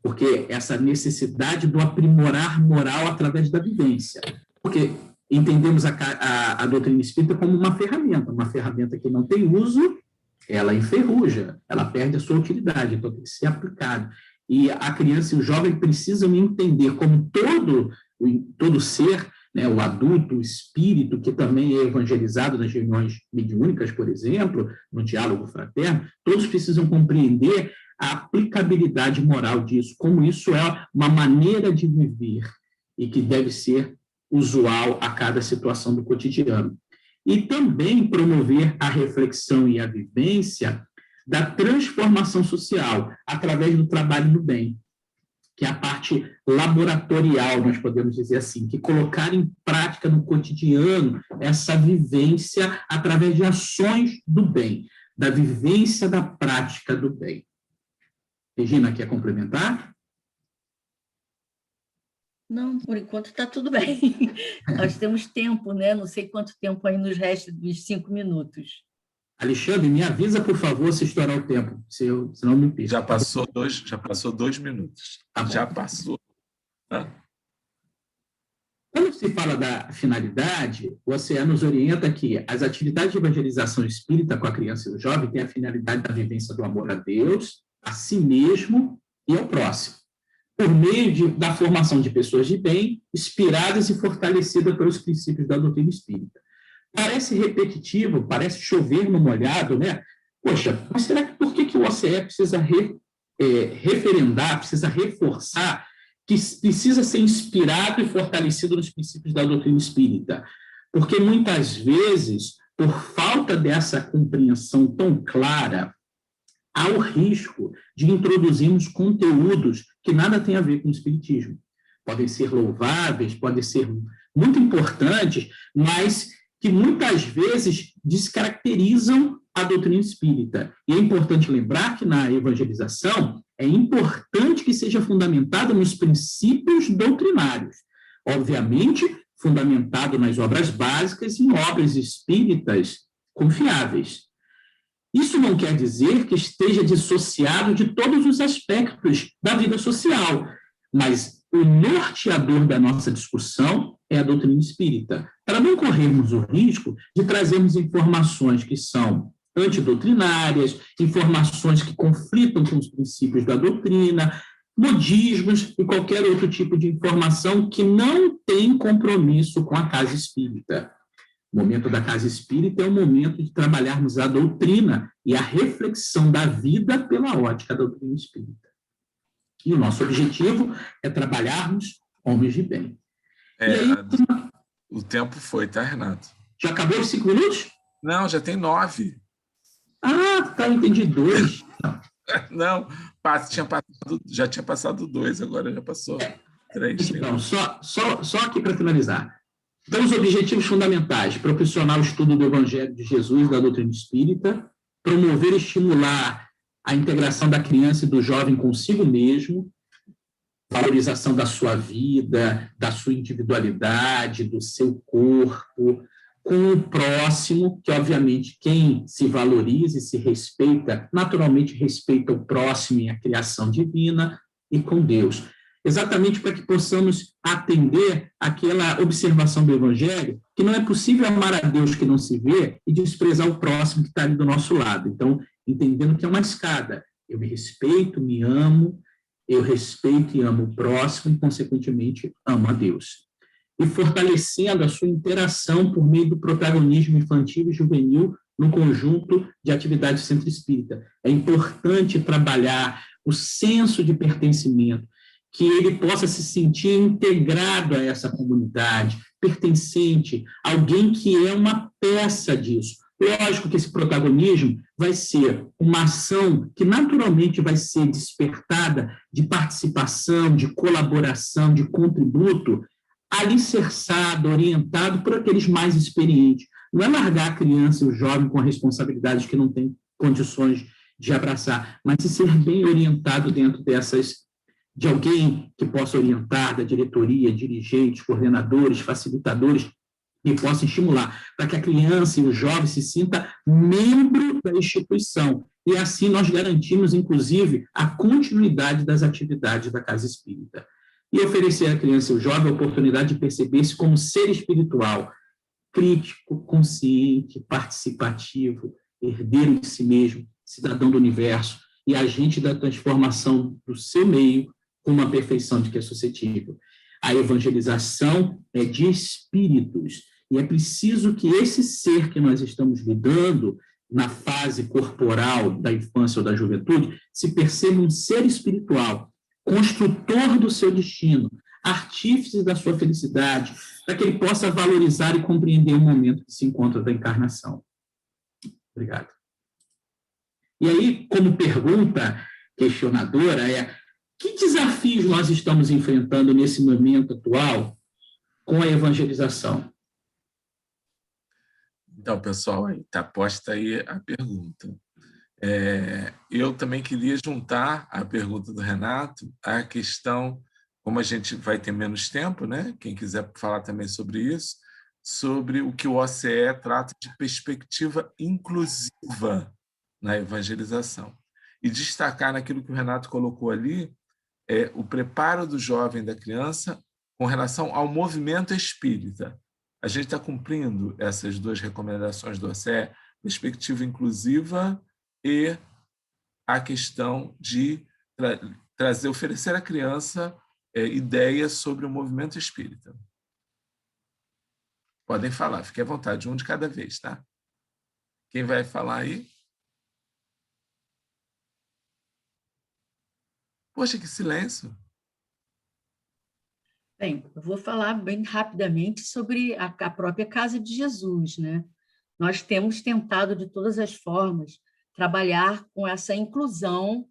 porque essa necessidade do aprimorar moral através da vivência, porque entendemos a doutrina espírita como uma ferramenta que não tem uso, ela enferruja, ela perde a sua utilidade, então tem que ser aplicado. E a criança e o jovem precisam entender como todo ser, né, o adulto, o espírito, que também é evangelizado nas reuniões mediúnicas, por exemplo, no diálogo fraterno, todos precisam compreender a aplicabilidade moral disso, como isso é uma maneira de viver e que deve ser usual a cada situação do cotidiano. E também promover a reflexão e a vivência da transformação social através do trabalho no bem, que é a parte laboratorial, nós podemos dizer assim, que colocar em prática no cotidiano essa vivência através de ações do bem, da vivência da prática do bem. Regina, quer complementar?
Não, por enquanto está tudo bem. Nós temos tempo, né? Não sei quanto tempo aí nos resta dos 5 minutos.
Alexandre, me avisa, por favor, se estourar o tempo, senão me perco.
Já passou 2 minutos.
Tá bom.
Já passou.
Quando se fala da finalidade, o OCE nos orienta que as atividades de evangelização espírita com a criança e o jovem têm a finalidade da vivência do amor a Deus, a si mesmo e ao próximo, por meio da formação de pessoas de bem, inspiradas e fortalecidas pelos princípios da doutrina espírita. Parece repetitivo, parece chover no molhado, né? Poxa, mas será que por que o OCE precisa referendar, precisa reforçar, que precisa ser inspirado e fortalecido nos princípios da doutrina espírita? Porque muitas vezes, por falta dessa compreensão tão clara, há o risco de introduzirmos conteúdos que nada têm a ver com o espiritismo. Podem ser louváveis, podem ser muito importantes, mas que muitas vezes descaracterizam a doutrina espírita. E é importante lembrar que na evangelização é importante que seja fundamentado nos princípios doutrinários. Obviamente, fundamentado nas obras básicas e em obras espíritas confiáveis. Isso não quer dizer que esteja dissociado de todos os aspectos da vida social, mas o norteador da nossa discussão é a doutrina espírita, para não corrermos o risco de trazermos informações que são antidoutrinárias, informações que conflitam com os princípios da doutrina, modismos e qualquer outro tipo de informação que não tem compromisso com a casa espírita. O momento da casa espírita é o momento de trabalharmos a doutrina e a reflexão da vida pela ótica da doutrina espírita. E o nosso objetivo é trabalharmos homens de bem.
O tempo foi, tá, Renato?
Já acabou os 5 minutos?
Não, já tem 9.
Ah, tá, entendi 2.
Não, já tinha passado 2, agora já passou 3.
Então, só aqui para finalizar. Então, os objetivos fundamentais: proporcionar o estudo do Evangelho de Jesus, da doutrina espírita, promover e estimular a integração da criança e do jovem consigo mesmo, valorização da sua vida, da sua individualidade, do seu corpo, com o próximo, que, obviamente, quem se valoriza e se respeita, naturalmente respeita o próximo e a criação divina, e com Deus. Exatamente para que possamos atender aquela observação do Evangelho, que não é possível amar a Deus que não se vê e desprezar o próximo que está ali do nosso lado. Então, entendendo que é uma escada. Eu me respeito, me amo, eu respeito e amo o próximo e, consequentemente, amo a Deus. E fortalecendo a sua interação por meio do protagonismo infantil e juvenil no conjunto de atividades do Centro Espírita. É importante trabalhar o senso de pertencimento, que ele possa se sentir integrado a essa comunidade, pertencente, alguém que é uma peça disso. Lógico que esse protagonismo vai ser uma ação que naturalmente vai ser despertada de participação, de colaboração, de contributo, alicerçado, orientado por aqueles mais experientes. Não é largar a criança e o jovem com responsabilidades que não têm condições de abraçar, mas de ser bem orientado dentro de alguém que possa orientar, da diretoria, dirigentes, coordenadores, facilitadores, e possa estimular, para que a criança e o jovem se sinta membro da instituição. E assim nós garantimos, inclusive, a continuidade das atividades da Casa Espírita. E oferecer à criança e ao jovem a oportunidade de perceber-se como ser espiritual, crítico, consciente, participativo, herdeiro de si mesmo, cidadão do universo e agente da transformação do seu meio com uma perfeição de que é suscetível. A evangelização é de espíritos, e é preciso que esse ser que nós estamos lidando na fase corporal da infância ou da juventude se perceba um ser espiritual, construtor do seu destino, artífice da sua felicidade, para que ele possa valorizar e compreender o momento que se encontra da encarnação. Obrigado. E aí, como pergunta questionadora, que desafios nós estamos enfrentando nesse momento atual com a evangelização?
Então, pessoal, está posta aí a pergunta. Eu também queria juntar a pergunta do Renato à questão, como a gente vai ter menos tempo, né? Quem quiser falar também sobre isso, sobre o que o OCE trata de perspectiva inclusiva na evangelização. E destacar naquilo que o Renato colocou ali, o preparo do jovem e da criança com relação ao movimento espírita. A gente está cumprindo essas duas recomendações do OCE, perspectiva inclusiva e a questão de oferecer à criança ideias sobre o movimento espírita. Podem falar, fiquem à vontade, um de cada vez, tá? Quem vai falar aí? Poxa, que silêncio!
Bem, eu vou falar bem rapidamente sobre a própria Casa de Jesus, né? Nós temos tentado, de todas as formas, trabalhar com essa inclusão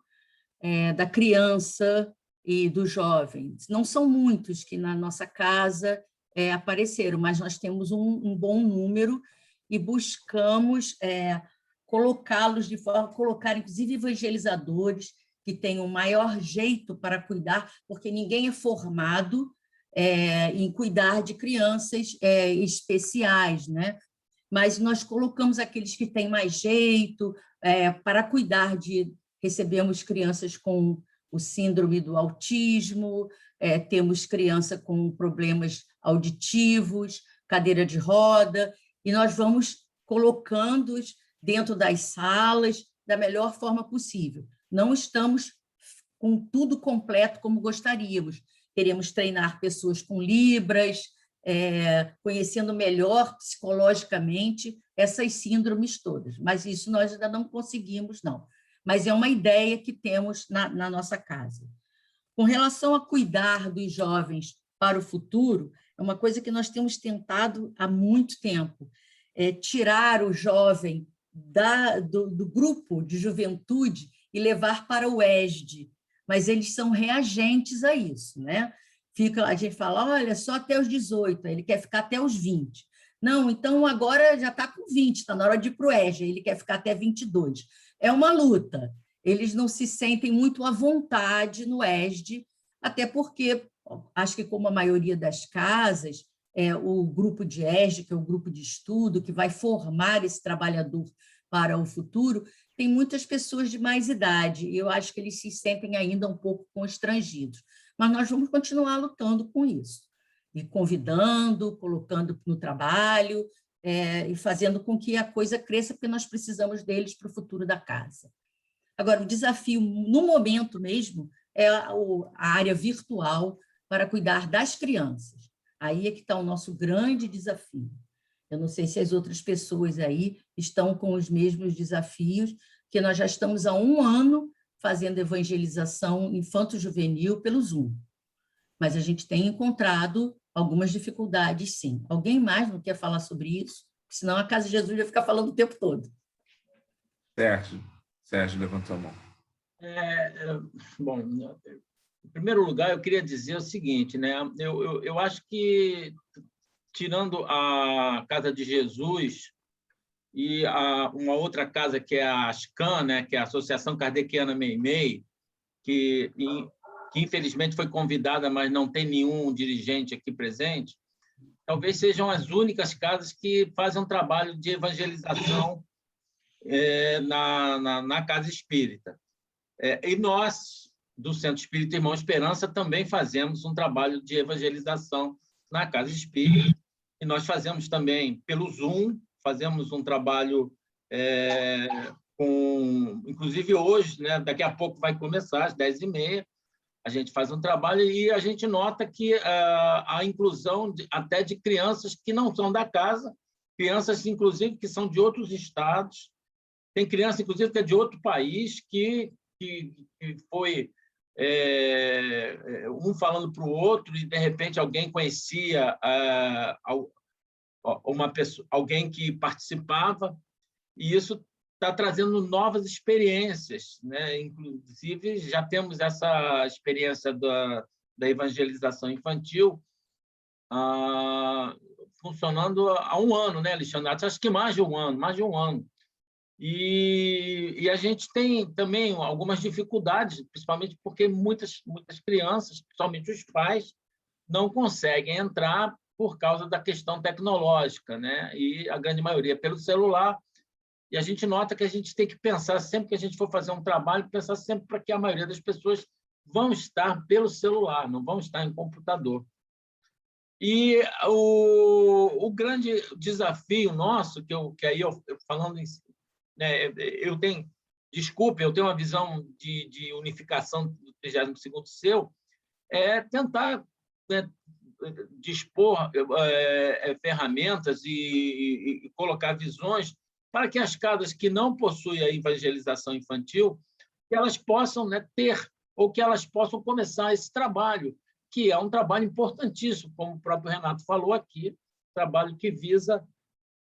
da criança e do jovem. Não são muitos que na nossa casa apareceram, mas nós temos um bom número e buscamos colocá-los de forma, colocar, inclusive, evangelizadores que tenham maior jeito para cuidar, porque ninguém é formado em cuidar de crianças especiais, né? Mas nós colocamos aqueles que têm mais jeito para cuidar recebemos crianças com o síndrome do autismo, temos criança com problemas auditivos, cadeira de roda, e nós vamos colocando-os dentro das salas da melhor forma possível. Não estamos com tudo completo como gostaríamos. Queremos treinar pessoas com Libras, conhecendo melhor psicologicamente essas síndromes todas. Mas isso nós ainda não conseguimos, não. Mas é uma ideia que temos na nossa casa. Com relação a cuidar dos jovens para o futuro, é uma coisa que nós tentado há muito tempo, tirar o jovem do grupo de juventude e levar para o ESD, mas eles são reagentes a isso, né? A gente fala, olha, só até os 18, ele quer ficar até os 20. Não, então agora já está com 20, está na hora de ir para o ESD, ele quer ficar até 22. É uma luta, eles não se sentem muito à vontade no ESD, até porque, acho que como a maioria das casas, o grupo de ESD, que é o grupo de estudo, que vai formar esse trabalhador para o futuro, tem muitas pessoas de mais idade, e eu acho que eles se sentem ainda um pouco constrangidos. Mas nós vamos continuar lutando com isso, e convidando, colocando no trabalho, e fazendo com que a coisa cresça, porque nós precisamos deles para o futuro da casa. Agora, o desafio, no momento mesmo, é a área virtual para cuidar das crianças. Aí é que está o nosso grande desafio. Eu não sei se as outras pessoas aí estão com os mesmos desafios, que nós já estamos há 1 ano fazendo evangelização infanto-juvenil pelo Zoom. Mas a gente tem encontrado algumas dificuldades, sim. Alguém mais não quer falar sobre isso? Senão a Casa de Jesus vai ficar falando o tempo todo.
Sérgio levantou a mão.
Bom, em primeiro lugar, eu queria dizer o seguinte, né? Eu acho que, tirando a Casa de Jesus e uma outra casa que é a ASCAN, né? Que é a Associação Kardeciana Meimei, que infelizmente foi convidada, mas não tem nenhum dirigente aqui presente, talvez sejam as únicas casas que fazem um trabalho de evangelização na casa espírita. E nós, do Centro Espírita Irmão Esperança, também fazemos um trabalho de evangelização na casa espírita, e nós fazemos também pelo Zoom, fazemos um trabalho inclusive hoje, né, daqui a pouco vai começar, às 10h30, a gente faz um trabalho e a gente nota que a inclusão até de crianças que não são da casa, crianças, inclusive, que são de outros estados, tem criança, inclusive, que é de outro país, que foi um falando para o outro e, de repente, alguém conhecia uma pessoa, alguém que participava, e isso está trazendo novas experiências, né? Inclusive, já temos essa experiência da evangelização infantil funcionando há um ano, né, Alexandre? Acho que mais de um ano. E a gente tem também algumas dificuldades, principalmente porque muitas crianças, principalmente os pais, não conseguem entrar por causa da questão tecnológica, né? E a grande maioria pelo celular. E a gente nota que a gente tem que pensar, sempre que a gente for fazer um trabalho, pensar sempre para que a maioria das pessoas vão estar pelo celular, não vão estar em computador. E o grande desafio nosso, que aí eu falando, né, eu tenho uma visão de unificação do 32º seu, é tentar, né, dispor ferramentas e colocar visões para que as casas que não possuem a evangelização infantil, que elas possam, né, ter, ou que elas possam começar esse trabalho, que é um trabalho importantíssimo, como o próprio Renato falou aqui, trabalho que visa,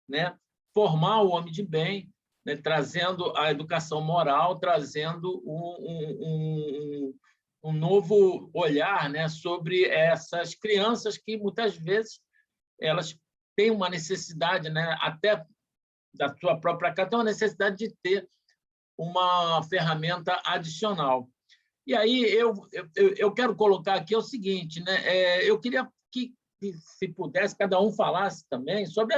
né, formar o homem de bem, né, trazendo a educação moral, trazendo um novo olhar, né, sobre essas crianças que, muitas vezes, elas têm uma necessidade, né, até da sua própria casa, tem uma necessidade de ter uma ferramenta adicional. E aí eu quero colocar aqui o seguinte, né? Eu queria que, se pudesse, cada um falasse também sobre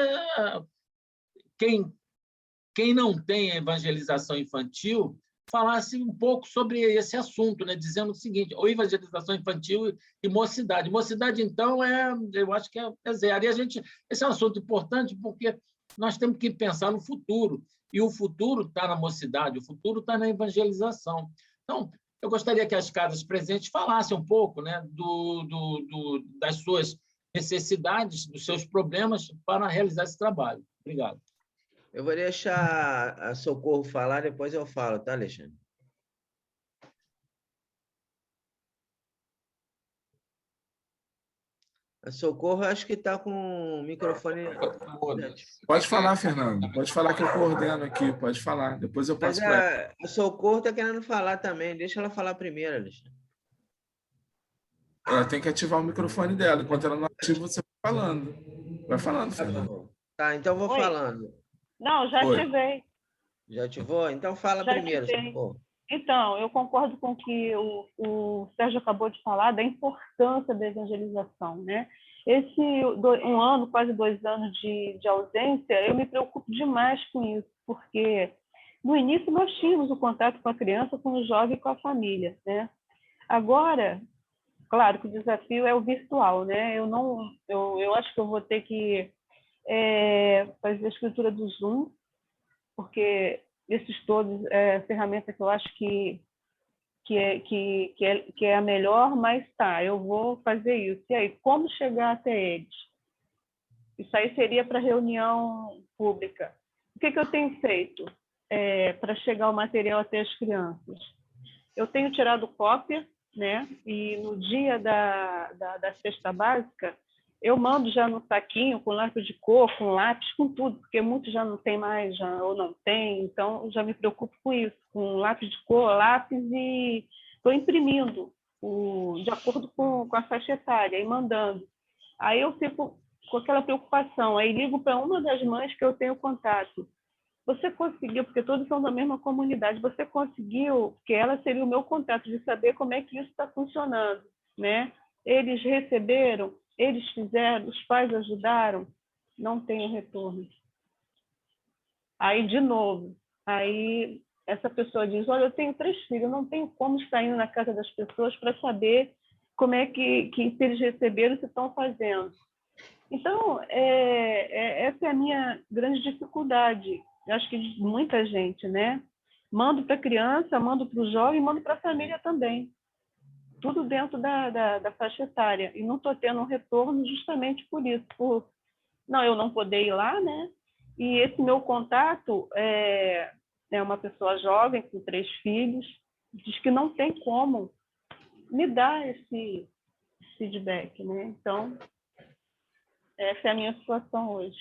quem não tem evangelização infantil, falasse um pouco sobre esse assunto, né? Dizendo o seguinte: ou evangelização infantil e mocidade. Mocidade, então, eu acho que é zero. E esse é um assunto importante porque nós temos que pensar no futuro, e o futuro está na mocidade, o futuro está na evangelização. Então, eu gostaria que as casas presentes falassem um pouco, né, das suas necessidades, dos seus problemas para realizar esse trabalho. Obrigado.
Eu vou deixar a Socorro falar, depois eu falo, tá, Alexandre? A Socorro, acho que está com o microfone...
Pode falar, Fernando. Pode falar que eu coordeno aqui. Pode falar. Depois eu passo para ela.
A Socorro está querendo falar também. Deixa ela falar primeiro, Alexandre.
Ela tem que ativar o microfone dela. Enquanto ela não ativa, você vai falando. Vai falando, Fernando.
Tá, então vou falando.
Não, já ativei.
Já ativou? Então fala primeiro, Socorro.
Então, eu concordo com o que o Sérgio acabou de falar, da importância da evangelização, né? Esse um ano, quase 2 anos de ausência, eu me preocupo demais com isso, porque no início nós tínhamos o contato com a criança, com o jovem e com a família, né? Agora, claro que o desafio é o virtual, né? Eu acho que eu vou ter que fazer a escritura do Zoom, porque esses todos ferramenta que eu acho que é a melhor, mas tá, eu vou fazer isso. E aí, como chegar até eles? Isso aí seria para reunião pública. O que eu tenho feito para chegar o material até as crianças? Eu tenho tirado cópia, né? E no dia da cesta básica, eu mando já no saquinho, com lápis de cor, com lápis, com tudo, porque muitos já não tem mais, ou não tem, então eu já me preocupo com isso, com lápis de cor, lápis, e estou imprimindo de acordo com a faixa etária e mandando. Aí eu fico com aquela preocupação, aí ligo para uma das mães que eu tenho contato. Você conseguiu, porque todos são da mesma comunidade, você conseguiu, porque ela seria o meu contato, de saber como é que isso está funcionando, né? Eles receberam, eles fizeram, os pais ajudaram, não tem retorno. Aí, de novo, aí essa pessoa diz, olha, eu tenho 3 filhos, eu não tenho como estar indo na casa das pessoas para saber como é que se eles receberam, se estão fazendo. Então, essa é a minha grande dificuldade, acho que de muita gente, né? Mando para a criança, mando para o jovem, mando para a família também. Tudo dentro da faixa etária. E não estou tendo um retorno justamente por isso, por eu não poder ir lá, né? E esse meu contato é uma pessoa jovem, com 3 filhos, diz que não tem como me dar esse feedback, né? Então, essa é a minha situação hoje.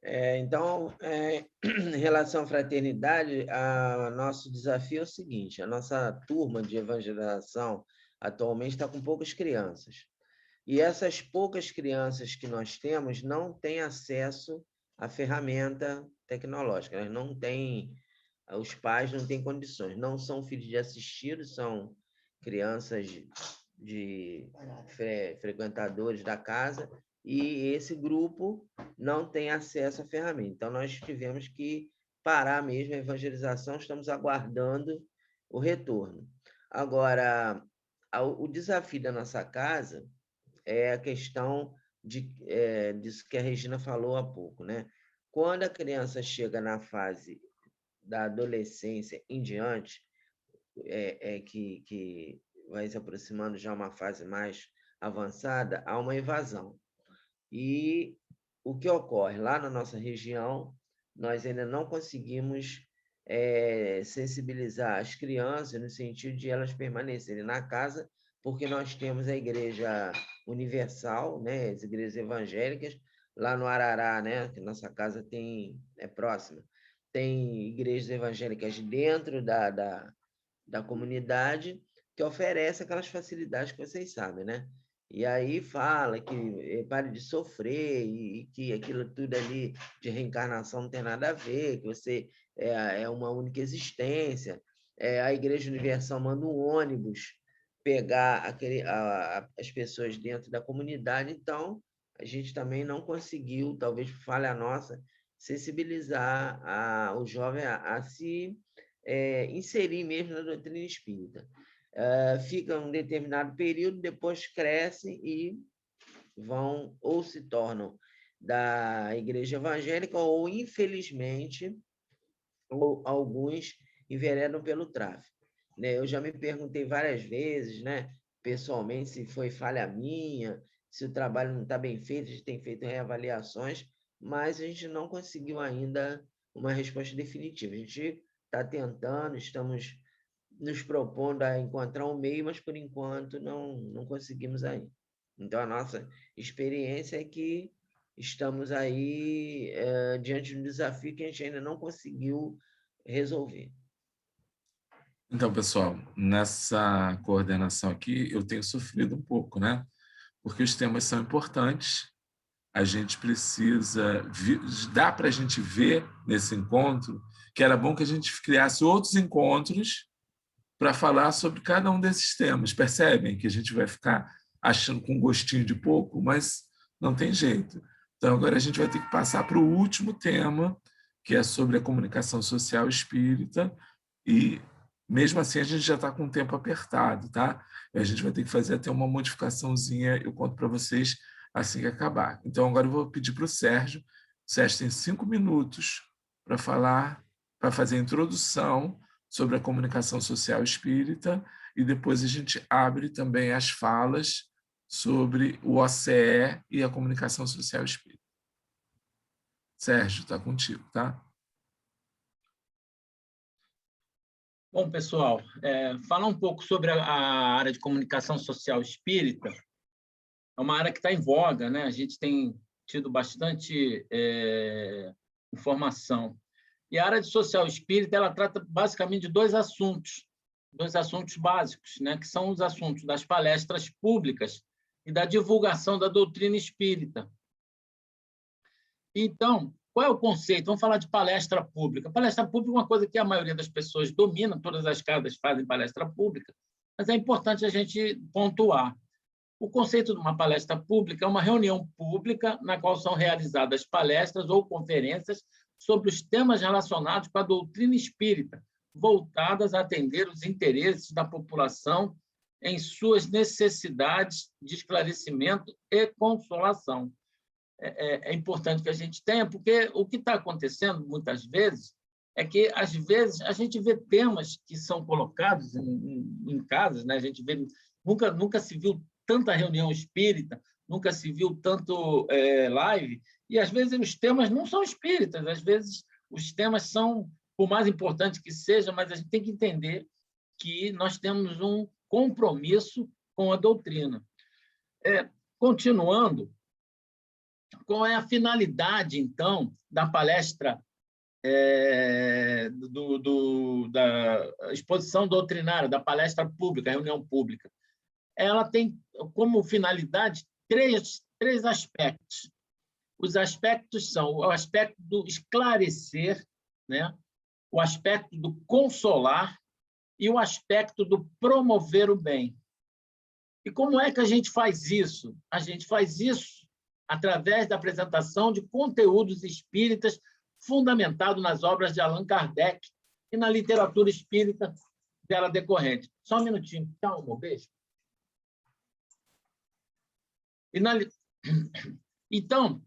Então, em relação à fraternidade, nosso desafio é o seguinte: a nossa turma de evangelização atualmente está com poucas crianças. E essas poucas crianças que nós temos não têm acesso à ferramenta tecnológica, elas não têm, os pais não têm condições, não são filhos de assistidos, são crianças de frequentadores da casa, e esse grupo não tem acesso à ferramenta. Então, nós tivemos que parar mesmo a evangelização, estamos aguardando o retorno. Agora, o desafio da nossa casa é a questão disso que a Regina falou há pouco, né? Quando a criança chega na fase da adolescência em diante, que vai se aproximando já uma fase mais avançada, há uma evasão. E o que ocorre? Lá na nossa região, nós ainda não conseguimos sensibilizar as crianças no sentido de elas permanecerem na casa, porque nós temos a Igreja Universal, né, as igrejas evangélicas, lá no Arará, né, que nossa casa é próxima, tem igrejas evangélicas dentro da comunidade que oferece aquelas facilidades que vocês sabem, né? E aí fala que pare de sofrer e que aquilo tudo ali de reencarnação não tem nada a ver, que você é uma única existência. A Igreja Universal manda um ônibus pegar as pessoas dentro da comunidade, então a gente também não conseguiu, talvez por falha nossa, sensibilizar o jovem a se inserir mesmo na doutrina espírita. Fica um determinado período, depois crescem e vão ou se tornam da igreja evangélica ou, infelizmente, alguns enveredam pelo tráfico. Né? Eu já me perguntei várias vezes, né, pessoalmente, se foi falha minha, se o trabalho não está bem feito, a gente tem feito reavaliações, mas a gente não conseguiu ainda uma resposta definitiva. A gente está tentando, estamos nos propondo a encontrar um meio, mas, por enquanto, não conseguimos ainda. Então, a nossa experiência é que estamos aí diante de um desafio que a gente ainda não conseguiu resolver.
Então, pessoal, nessa coordenação aqui, eu tenho sofrido um pouco, né? Porque os temas são importantes, a gente precisa... Dá para a gente ver nesse encontro que era bom que a gente criasse outros encontros para falar sobre cada um desses temas. Percebem que a gente vai ficar achando com gostinho de pouco, mas não tem jeito. Então, agora a gente vai ter que passar para o último tema, que é sobre a comunicação social espírita, e mesmo assim a gente já está com o tempo apertado, tá? E a gente vai ter que fazer até uma modificaçãozinha, eu conto para vocês assim que acabar. Então, agora eu vou pedir para o Sérgio. O Sérgio tem 5 minutos para falar, para fazer a introdução sobre a comunicação social espírita, e depois a gente abre também as falas sobre o OCE e a comunicação social espírita. Sérgio, está contigo, tá?
Bom, pessoal, falar um pouco sobre a área de comunicação social espírita. uma área que está em voga, né? A gente tem tido bastante informação. E a área de social espírita, ela trata basicamente de dois assuntos básicos, né? Que são os assuntos das palestras públicas e da divulgação da doutrina espírita. Então, qual é o conceito? Vamos falar de palestra pública. Palestra pública é uma coisa que a maioria das pessoas domina, todas as casas fazem palestra pública, mas é importante a gente pontuar. O conceito de uma palestra pública é uma reunião pública na qual são realizadas palestras ou conferências sobre os temas relacionados com a doutrina espírita, voltadas a atender os interesses da população em suas necessidades de esclarecimento e consolação. É importante que a gente tenha, porque o que está acontecendo, muitas vezes, é que, às vezes, a gente vê temas que são colocados em casas, né? A gente vê, nunca se viu tanta reunião espírita, nunca se viu tanto live, e, às vezes, os temas não são espíritas, às vezes, os temas são, por mais importante que seja, mas a gente tem que entender que nós temos um compromisso com a doutrina. Continuando, qual é a finalidade, então, da palestra da exposição doutrinária, da palestra pública, reunião pública? Ela tem como finalidade três aspectos. Os aspectos são o aspecto do esclarecer, né? O aspecto do consolar e o aspecto do promover o bem. E como é que a gente faz isso? A gente faz isso através da apresentação de conteúdos espíritas fundamentado nas obras de Allan Kardec e na literatura espírita dela decorrente. Só um minutinho. Calma, beijo. Então,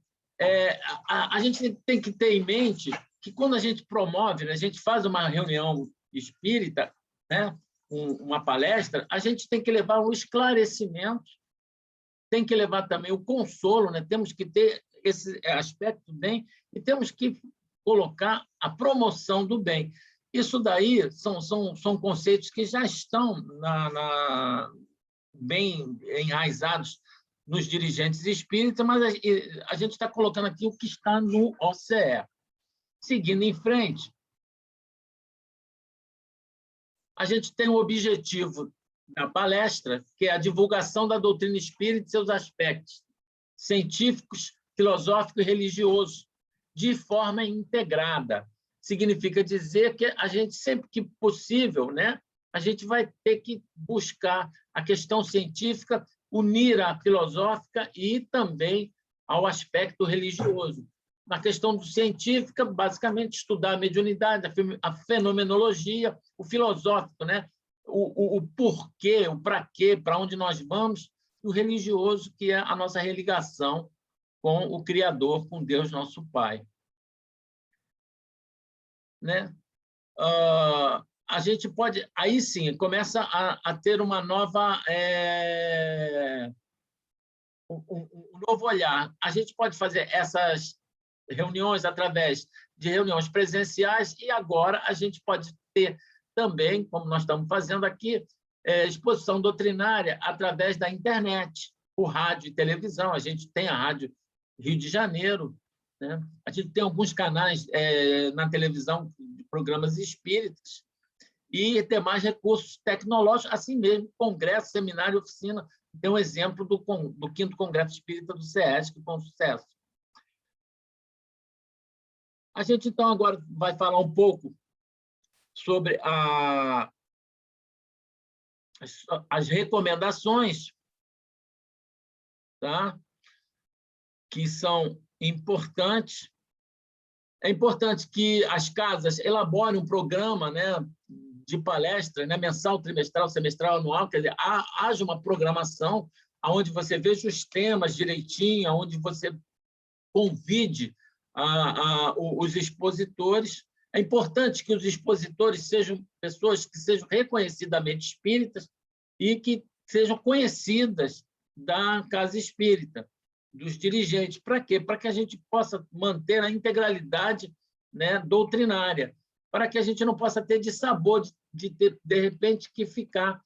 a gente tem que ter em mente que, quando a gente promove, a gente faz uma reunião espírita, né, uma palestra, a gente tem que levar o esclarecimento, tem que levar também o consolo, né? Temos que ter esse aspecto do bem e temos que colocar a promoção do bem. Isso daí são conceitos que já estão bem enraizados nos dirigentes espíritas, mas a gente está colocando aqui o que está no OCE. Seguindo em frente, a gente tem o objetivo da palestra, que é a divulgação da doutrina espírita e seus aspectos científicos, filosóficos e religiosos, de forma integrada. Significa dizer que a gente, sempre que possível, né, a gente vai ter que buscar a questão científica, unir a filosófica e também ao aspecto religioso. Na questão científica, basicamente, estudar a mediunidade, a fenomenologia, o filosófico, né? O porquê, o para quê, para onde nós vamos, e o religioso, que é a nossa religação com o Criador, com Deus, nosso Pai. Né? A gente pode, aí sim, começa a ter uma nova, um novo olhar. A gente pode fazer essas reuniões através de reuniões presenciais e agora a gente pode ter também, como nós estamos fazendo aqui, exposição doutrinária através da internet, por rádio e televisão. A gente tem a Rádio Rio de Janeiro, né? A gente tem alguns canais na televisão de programas espíritas e tem mais recursos tecnológicos, assim mesmo, congresso, seminário, oficina. Tem um exemplo do 5º Congresso Espírita do SESC, que foi um sucesso. A gente, então, agora vai falar um pouco sobre as recomendações, tá? Que são importantes. É importante que as casas elaborem um programa, né, de palestra, né, mensal, trimestral, semestral, anual, quer dizer, haja uma programação onde você veja os temas direitinho, onde você convide os expositores. É importante que os expositores sejam pessoas que sejam reconhecidamente espíritas e que sejam conhecidas da casa espírita, dos dirigentes. Para quê? Para que a gente possa manter a integralidade, né, doutrinária, para que a gente não possa ter dissabor de repente, que ficar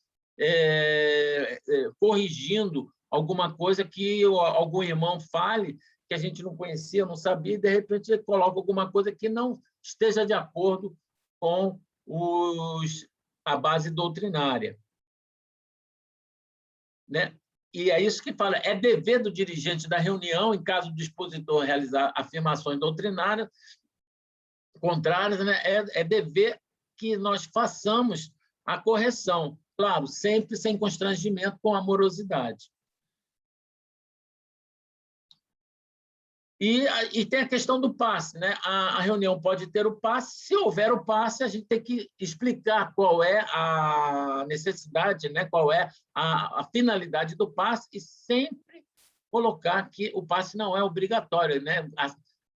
corrigindo alguma coisa que algum irmão fale que a gente não conhecia, não sabia, e, de repente, coloca alguma coisa que não esteja de acordo com a base doutrinária. Né? E é isso que fala, é dever do dirigente da reunião, em caso do expositor realizar afirmações doutrinárias contrárias, né? É dever que nós façamos a correção, claro, sempre sem constrangimento, com amorosidade. E tem a questão do passe, né? A reunião pode ter o passe. Se houver o passe, a gente tem que explicar qual é a necessidade, né? Qual é a finalidade do passe, e sempre colocar que o passe não é obrigatório, né?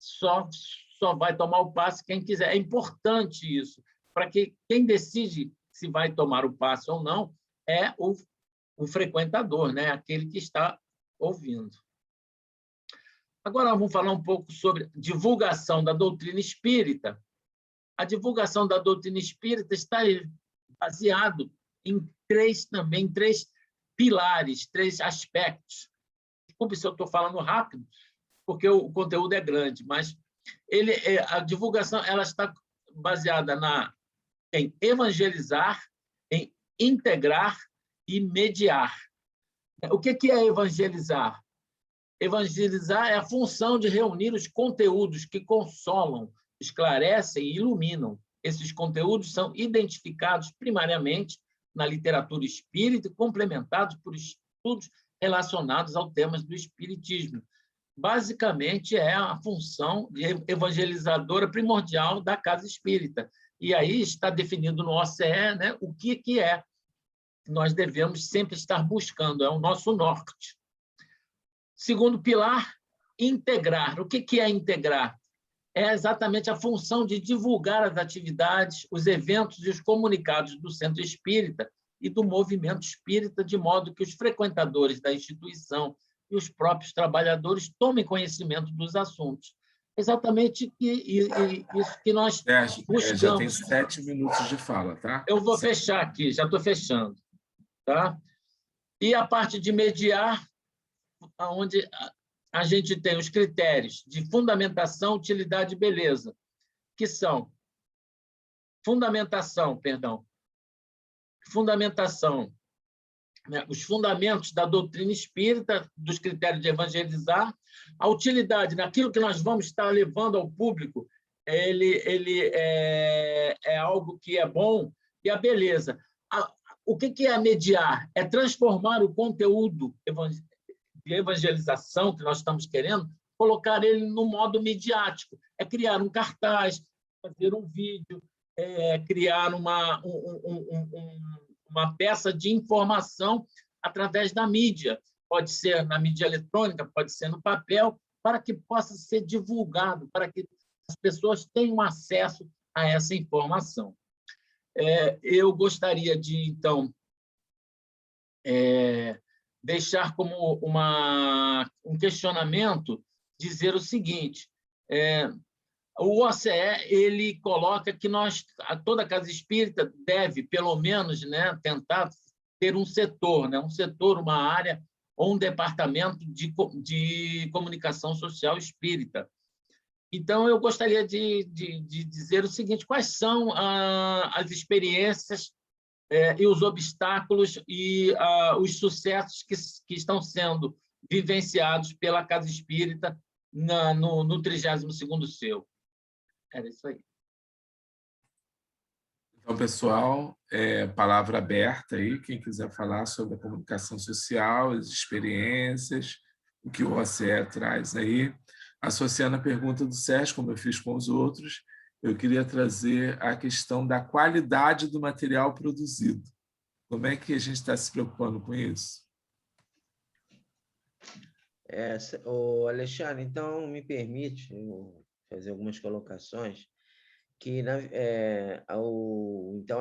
Só vai tomar o passe quem quiser. É importante isso, para que quem decide se vai tomar o passe ou não é o frequentador, né? Aquele que está ouvindo. Agora, vamos falar um pouco sobre divulgação da doutrina espírita. A divulgação da doutrina espírita está baseado em três pilares, 3 aspectos. Desculpe se eu estou falando rápido, porque o conteúdo é grande, mas a divulgação ela está baseada em evangelizar, em integrar e mediar. O que é evangelizar? Evangelizar é a função de reunir os conteúdos que consolam, esclarecem e iluminam. Esses conteúdos são identificados primariamente na literatura espírita e complementados por estudos relacionados aos temas do espiritismo. Basicamente, é a função de evangelizadora primordial da Casa Espírita. E aí está definido no OCE, né, o que é. Nós devemos sempre estar buscando, é o nosso norte. Segundo pilar, integrar. O que é integrar? É exatamente a função de divulgar as atividades, os eventos e os comunicados do Centro Espírita e do movimento espírita, de modo que os frequentadores da instituição e os próprios trabalhadores tomem conhecimento dos assuntos. Exatamente isso que nós buscamos.
Já tem 7 minutos de fala, tá?
Eu vou fechar aqui, já estou fechando. Tá? E a parte de mediar, onde a gente tem os critérios de fundamentação, utilidade e beleza, que são fundamentação, né? Os fundamentos da doutrina espírita, dos critérios de evangelizar, a utilidade, naquilo que nós vamos estar levando ao público, ele é algo que é bom, e a beleza. O que é mediar? É transformar o conteúdo de evangelização que nós estamos querendo, colocar ele no modo midiático. É criar um cartaz, fazer um vídeo, criar uma peça de informação através da mídia. Pode ser na mídia eletrônica, pode ser no papel, para que possa ser divulgado, para que as pessoas tenham acesso a essa informação. Eu gostaria de, então, deixar como um questionamento, dizer o seguinte: o OCE ele coloca que toda casa espírita deve, pelo menos, né, tentar ter um setor, né, uma área ou um departamento de comunicação social espírita. Então, eu gostaria de dizer o seguinte: quais são as experiências e os obstáculos e os sucessos que estão sendo vivenciados pela Casa Espírita no 32º seu? Era isso aí.
Então, pessoal, palavra aberta aí, quem quiser falar sobre a comunicação social, as experiências, o que o OCE traz aí. Associando a pergunta do Sérgio, como eu fiz com os outros, eu queria trazer a questão da qualidade do material produzido. Como é que a gente está se preocupando com isso?
Alexandre, então, me permite fazer algumas colocações, que então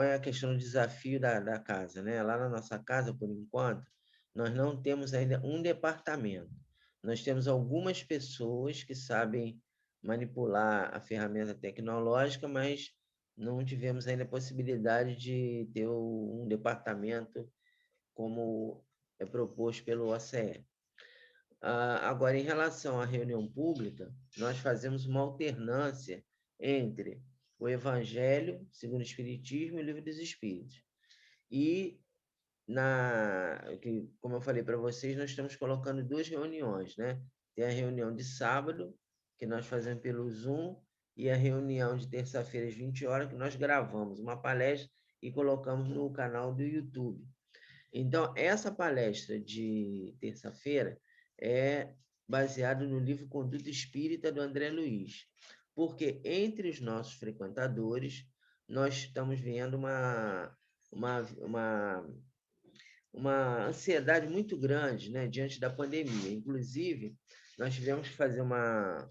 é a questão do desafio da casa, né? Lá na nossa casa, por enquanto, nós não temos ainda um departamento. Nós temos algumas pessoas que sabem manipular a ferramenta tecnológica, mas não tivemos ainda a possibilidade de ter um departamento como proposto pelo OCE. Agora, em relação à reunião pública, nós fazemos uma alternância entre o Evangelho, segundo o Espiritismo, e o Livro dos Espíritos. E, como eu falei para vocês, nós estamos colocando 2 reuniões, né? Tem a reunião de sábado, que nós fazemos pelo Zoom, e a reunião de terça-feira, às 20 horas, que nós gravamos uma palestra e colocamos no canal do YouTube. Então, essa palestra de terça-feira é baseada no livro Conduta Espírita, do André Luiz, porque entre os nossos frequentadores, nós estamos vendo uma ansiedade muito grande, né, diante da pandemia. Inclusive, nós tivemos que fazer uma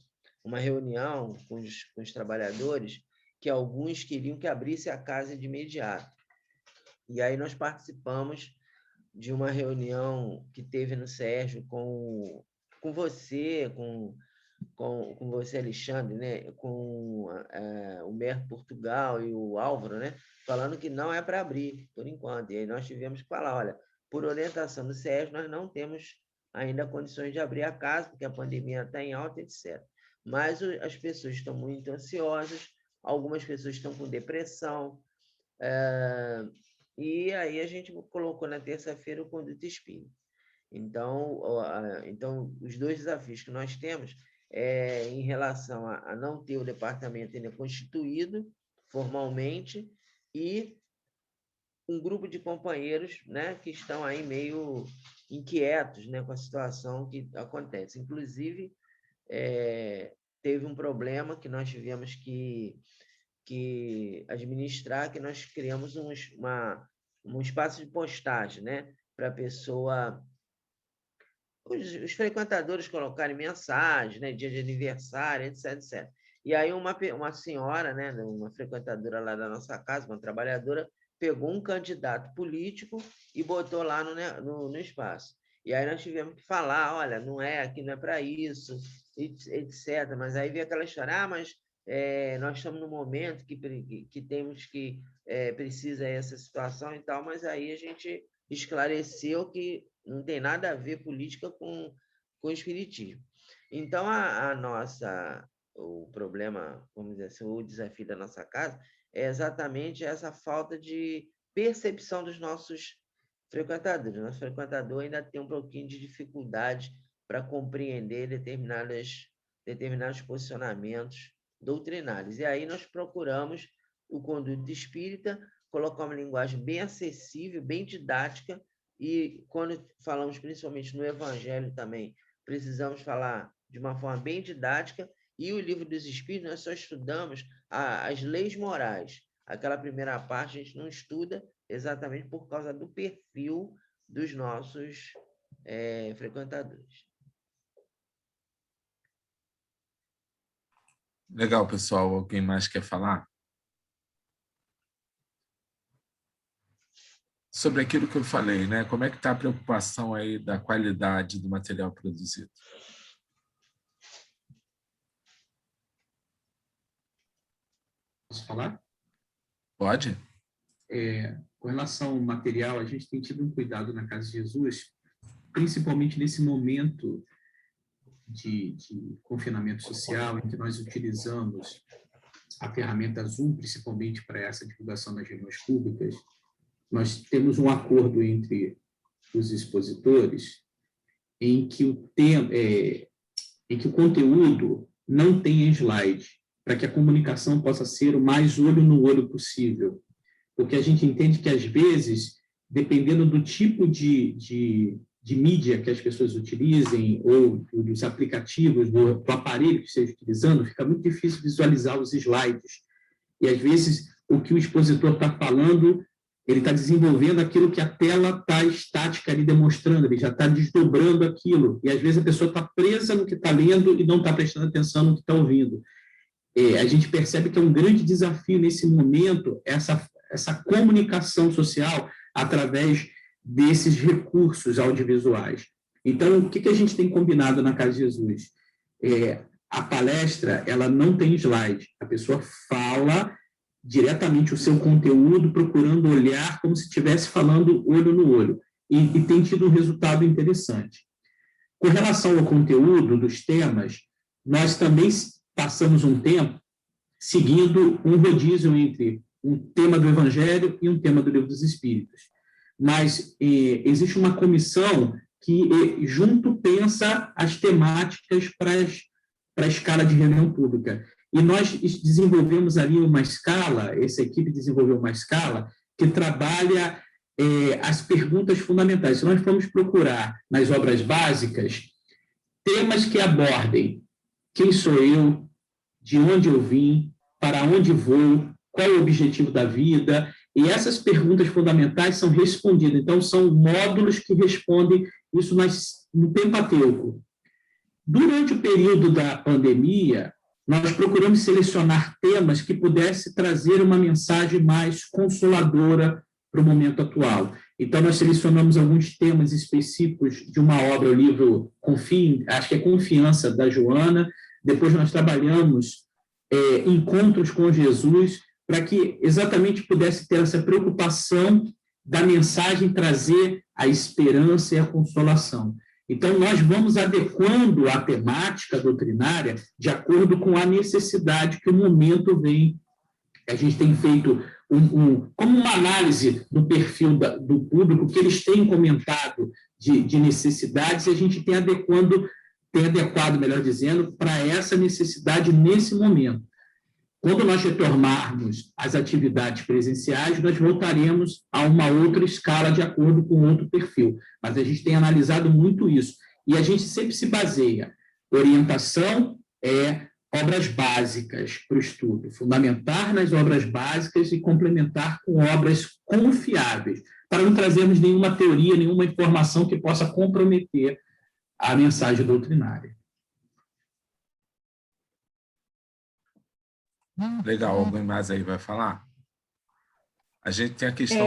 reunião com os trabalhadores, que alguns queriam que abrisse a casa de imediato. E aí nós participamos de uma reunião que teve no Sérgio com você, com você, Alexandre, né? Com o Humberto Portugal e o Álvaro, né? Falando que não é para abrir, por enquanto. E aí nós tivemos que falar, olha, por orientação do Sérgio, nós não temos ainda condições de abrir a casa, porque a pandemia está em alta, etc. Mas as pessoas estão muito ansiosas, algumas pessoas estão com depressão, e aí a gente colocou na terça-feira o Conduta Espírita. Então, os 2 desafios que nós temos é em relação a não ter o departamento ainda constituído formalmente e um grupo de companheiros, né, que estão aí meio inquietos, né, com a situação que acontece. Inclusive, teve um problema que nós tivemos que administrar, que nós criamos um espaço de postagem, né, para a pessoa, os frequentadores colocarem mensagem, né, dia de aniversário, etc, etc. E aí uma senhora, né, uma frequentadora lá da nossa casa, uma trabalhadora, pegou um candidato político e botou lá no espaço. E aí nós tivemos que falar, olha, aqui não é para isso, etc. Mas aí veio aquela história, mas nós estamos num momento que temos que precisa essa situação e tal, mas aí a gente esclareceu que não tem nada a ver política com o espiritismo. Então, o problema, vamos dizer assim, o desafio da nossa casa é exatamente essa falta de percepção dos nossos frequentadores. Nosso frequentador ainda tem um pouquinho de dificuldade para compreender determinados posicionamentos doutrinários. E aí nós procuramos o Conduta Espírita, colocar uma linguagem bem acessível, bem didática, e quando falamos principalmente no Evangelho também, precisamos falar de uma forma bem didática, e o Livro dos Espíritos nós só estudamos as leis morais. Aquela primeira parte a gente não estuda exatamente por causa do perfil dos nossos frequentadores.
Legal, pessoal. Alguém mais quer falar? Sobre aquilo que eu falei, né? Como é que está a preocupação aí da qualidade do material produzido?
Posso falar?
Pode?
Com relação ao material, a gente tem tido um cuidado na Casa de Jesus, principalmente nesse momento de confinamento social, em que nós utilizamos a ferramenta Zoom, principalmente para essa divulgação das reuniões públicas. Nós temos um acordo entre os expositores em que o conteúdo não tenha slide, para que a comunicação possa ser o mais olho no olho possível. Porque a gente entende que, às vezes, dependendo do tipo de mídia que as pessoas utilizem, ou dos aplicativos, do aparelho que esteja utilizando, fica muito difícil visualizar os slides. E, às vezes, o que o expositor está falando, ele está desenvolvendo aquilo que a tela está estática ali demonstrando, ele já está desdobrando aquilo. E, às vezes, a pessoa está presa no que está lendo e não está prestando atenção no que está ouvindo. A gente percebe que é um grande desafio nesse momento essa comunicação social através desses recursos audiovisuais. Então, o que a gente tem combinado na Casa de Jesus? A palestra, ela não tem slide. A pessoa fala diretamente o seu conteúdo, procurando olhar como se estivesse falando olho no olho. e tem tido um resultado interessante. Com relação ao conteúdo dos temas, nós também passamos um tempo seguindo um rodízio entre um tema do Evangelho e um tema do Livro dos Espíritos. Mas existe uma comissão que junto pensa as temáticas para a escala de reunião pública. E nós desenvolvemos ali uma escala, essa equipe desenvolveu uma escala que trabalha as perguntas fundamentais. Se nós formos procurar nas obras básicas temas que abordem quem sou eu, de onde eu vim, para onde vou, qual é o objetivo da vida, e essas perguntas fundamentais são respondidas. Então, são módulos que respondem isso no Pentateuco. Durante o período da pandemia, nós procuramos selecionar temas que pudessem trazer uma mensagem mais consoladora para o momento atual. Então, nós selecionamos alguns temas específicos de uma obra, o livro acho que é Confiança, da Joana. Depois nós trabalhamos encontros com Jesus, para que exatamente pudesse ter essa preocupação da mensagem trazer a esperança e a consolação. Então, nós vamos adequando a temática doutrinária de acordo com a necessidade que o momento vem. A gente tem feito como uma análise do perfil do público, que eles têm comentado de necessidades, e a gente tem adequado, melhor dizendo, para essa necessidade nesse momento. Quando nós retornarmos às atividades presenciais, nós voltaremos a uma outra escala de acordo com outro perfil. Mas a gente tem analisado muito isso. E a gente sempre se baseia. Orientação obras básicas para o estudo. Fundamentar nas obras básicas e complementar com obras confiáveis, para não trazermos nenhuma teoria, nenhuma informação que possa comprometer a mensagem doutrinária.
Legal, alguém mais aí vai falar? A gente tem a questão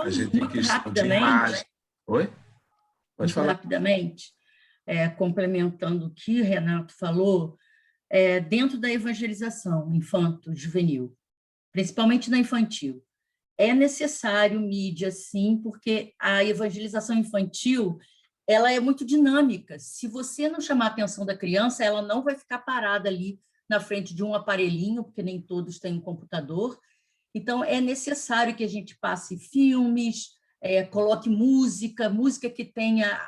a gente tem questão de imagem. Oi? Pode falar.
Rapidamente, complementando o que o Renato falou, dentro da evangelização infanto-juvenil, principalmente na infantil, é necessário mídia, sim, porque a evangelização infantil ela é muito dinâmica. Se você não chamar a atenção da criança, ela não vai ficar parada ali na frente de um aparelhinho, porque nem todos têm um computador. Então, é necessário que a gente passe filmes, coloque música que tenha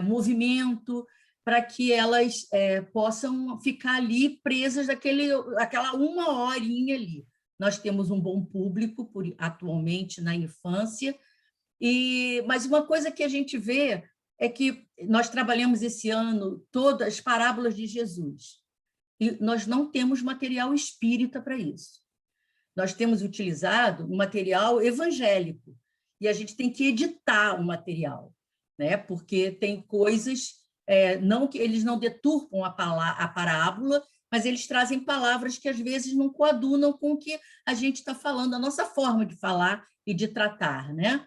movimento, para que elas possam ficar ali presas aquela uma horinha ali. Nós temos um bom público atualmente na infância, mas uma coisa que a gente vê é que nós trabalhamos esse ano todas as parábolas de Jesus, e nós não temos material espírita para isso. Nós temos utilizado um material evangélico, e a gente tem que editar o material, né? Porque tem coisas, que eles não deturpam a parábola, mas eles trazem palavras que às vezes não coadunam com o que a gente está falando, a nossa forma de falar e de tratar, né?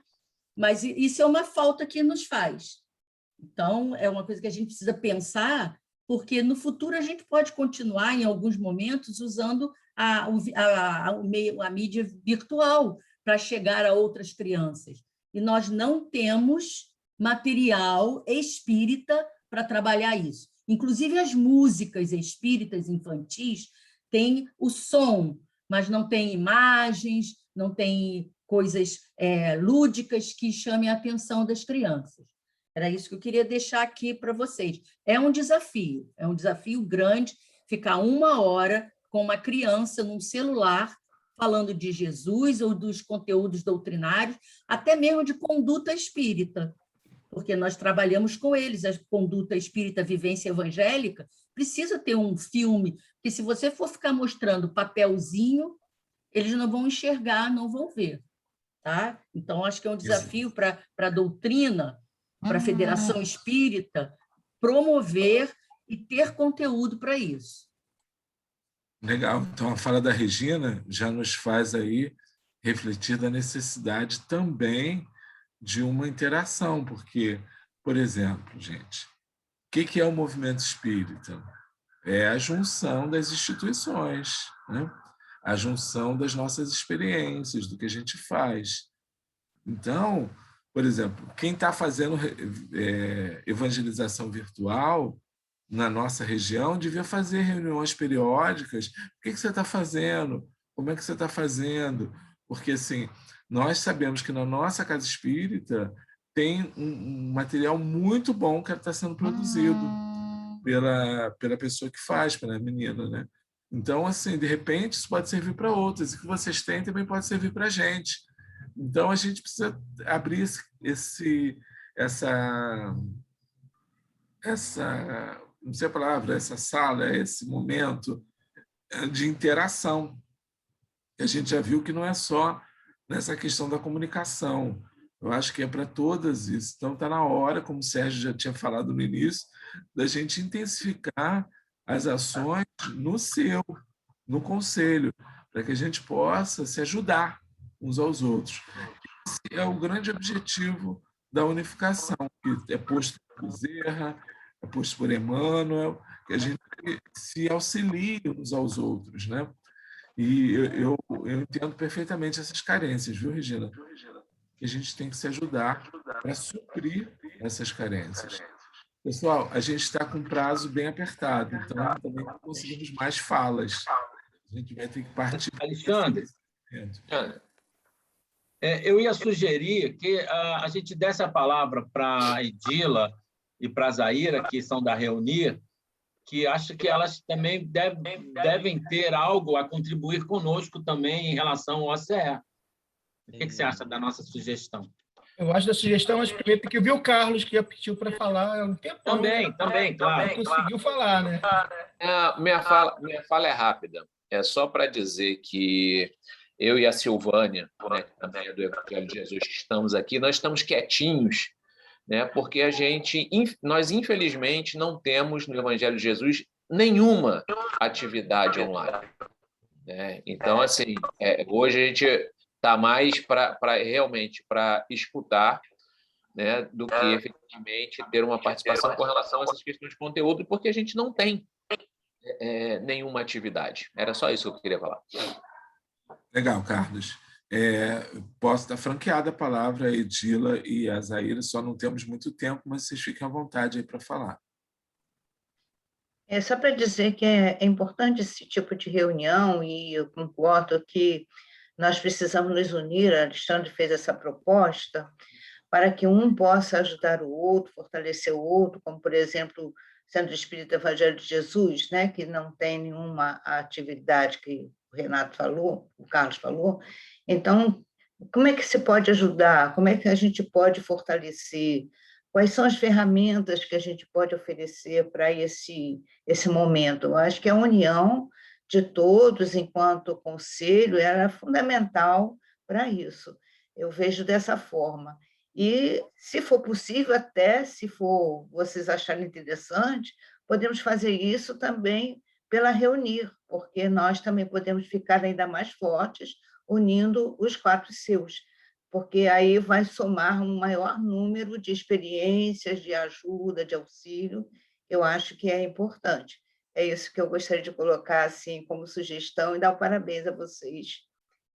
Mas isso é uma falta que nos faz. Então, é uma coisa que a gente precisa pensar, porque no futuro a gente pode continuar, em alguns momentos, usando a mídia virtual para chegar a outras crianças. E nós não temos material espírita para trabalhar isso. Inclusive, as músicas espíritas infantis têm o som, mas não tem imagens, não tem coisas lúdicas que chamem a atenção das crianças. Era isso que eu queria deixar aqui para vocês. É um desafio grande ficar uma hora com uma criança num celular falando de Jesus ou dos conteúdos doutrinários, até mesmo de conduta espírita, porque nós trabalhamos com eles, a conduta espírita, vivência evangélica, precisa ter um filme, porque se você for ficar mostrando papelzinho, eles não vão enxergar, não vão ver. Tá? Então, acho que é um desafio para a doutrina, para a Federação Espírita, promover e ter conteúdo para isso.
Legal. Então, a fala da Regina já nos faz aí refletir da necessidade também de uma interação, porque, por exemplo, gente, o que é o movimento espírita? É a junção das instituições, né? A junção das nossas experiências, do que a gente faz. Então, por exemplo, quem está fazendo evangelização virtual na nossa região devia fazer reuniões periódicas. O que você está fazendo? Como é que você está fazendo? Porque, assim, nós sabemos que na nossa casa espírita tem um material muito bom que está sendo produzido pela pessoa que faz, pela menina, né? Então, assim, de repente, isso pode servir para outras. E o que vocês têm também pode servir para a gente. Então, a gente precisa abrir não sei a palavra, essa sala, esse momento de interação. A gente já viu que não é só nessa questão da comunicação. Eu acho que é para todas isso. Então, está na hora, como o Sérgio já tinha falado no início, da gente intensificar as ações no conselho, para que a gente possa se ajudar uns aos outros. Esse é o grande objetivo da unificação, que é posto por Bezerra, é posto por Emmanuel, que a gente se auxilie uns aos outros, né? E eu entendo perfeitamente essas carências, viu, Regina? Que a gente tem que se ajudar para suprir essas carências. Pessoal, a gente está com um prazo bem apertado, então também não conseguimos mais falas. A gente vai ter que partir.
Alexandre, eu ia sugerir que a gente desse a palavra para a Edila e para a Zaira, que são da Reunir, que acho que elas também devem ter algo a contribuir conosco também em relação ao OCE. O que você acha da nossa sugestão?
Eu acho da sugestão, mas primeiro tem que ouvir o Carlos, que já pediu para falar há um tempo.
Também, claro.
Não conseguiu falar, né?
Minha fala é rápida. É só para dizer que eu e a Silvânia, né, que também é do Evangelho de Jesus, que estamos aqui, nós estamos quietinhos, né, porque nós, infelizmente, não temos no Evangelho de Jesus nenhuma atividade online. Né? Então, assim, hoje a gente está mais realmente para escutar, né, do que efetivamente ter uma participação com relação a essas questões de conteúdo, porque a gente não tem nenhuma atividade. Era só isso que eu queria falar.
Legal, Carlos. Posso dar franqueada a palavra a Edila e a Zaira, só não temos muito tempo, mas vocês fiquem à vontade aí para falar.
Só para dizer que é importante esse tipo de reunião, e eu concordo que nós precisamos nos unir, a Alexandre fez essa proposta, para que um possa ajudar o outro, fortalecer o outro, como, por exemplo, o Centro Espírita Evangelho de Jesus, né, que não tem nenhuma atividade que o Renato falou, o Carlos falou. Então, como é que se pode ajudar? Como é que a gente pode fortalecer? Quais são as ferramentas que a gente pode oferecer para esse momento? Eu acho que a união de todos, enquanto conselho, era fundamental para isso. Eu vejo dessa forma. E, se for possível, até se for vocês acharem interessante, podemos fazer isso também pela Reunir, porque nós também podemos ficar ainda mais fortes unindo os 4 seus, porque aí vai somar um maior número de experiências, de ajuda, de auxílio. Eu acho que é importante. É isso que eu gostaria de colocar assim como sugestão e dar parabéns a vocês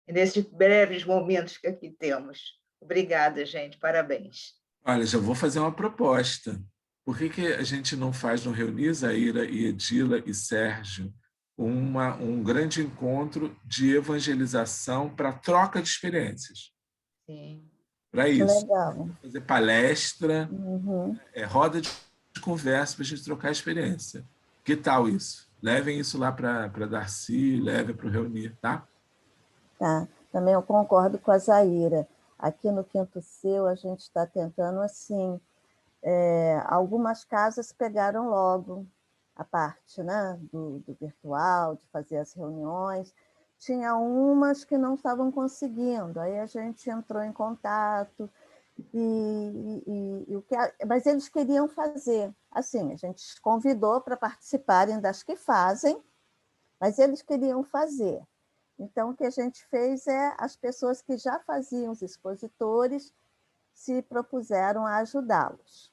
nesses breves momentos que aqui temos. Obrigada, gente. Parabéns.
Olha, já vou fazer uma proposta. Por que a gente não faz no Reunir, Zaira e Edila e Sérgio, um grande encontro de evangelização para troca de experiências?
Sim.
Para isso.
Legal.
Fazer palestra,
Uhum.
roda de conversa para a gente trocar experiência. Que tal isso? Levem isso lá para Darcy, levem para o Reunir, tá?
Tá. Também eu concordo com a Zaira. Aqui no Quinto Seu, a gente está tentando assim. Algumas casas pegaram logo a parte, né, do virtual, de fazer as reuniões. Tinha umas que não estavam conseguindo, aí a gente entrou em contato, mas eles queriam fazer. Assim, a gente convidou para participarem das que fazem, mas eles queriam fazer. Então, o que a gente fez as pessoas que já faziam, os expositores, se propuseram a ajudá-los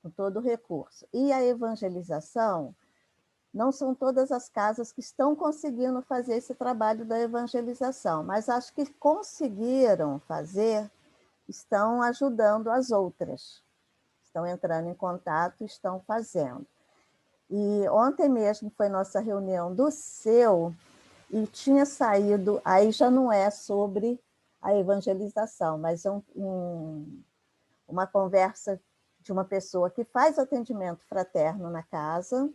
com todo o recurso. E a evangelização, não são todas as casas que estão conseguindo fazer esse trabalho da evangelização, mas acho que conseguiram fazer estão ajudando as outras, estão entrando em contato, estão fazendo. E ontem mesmo foi nossa reunião do SEU, e tinha saído, aí já não é sobre a evangelização, mas uma conversa de uma pessoa que faz atendimento fraterno na casa,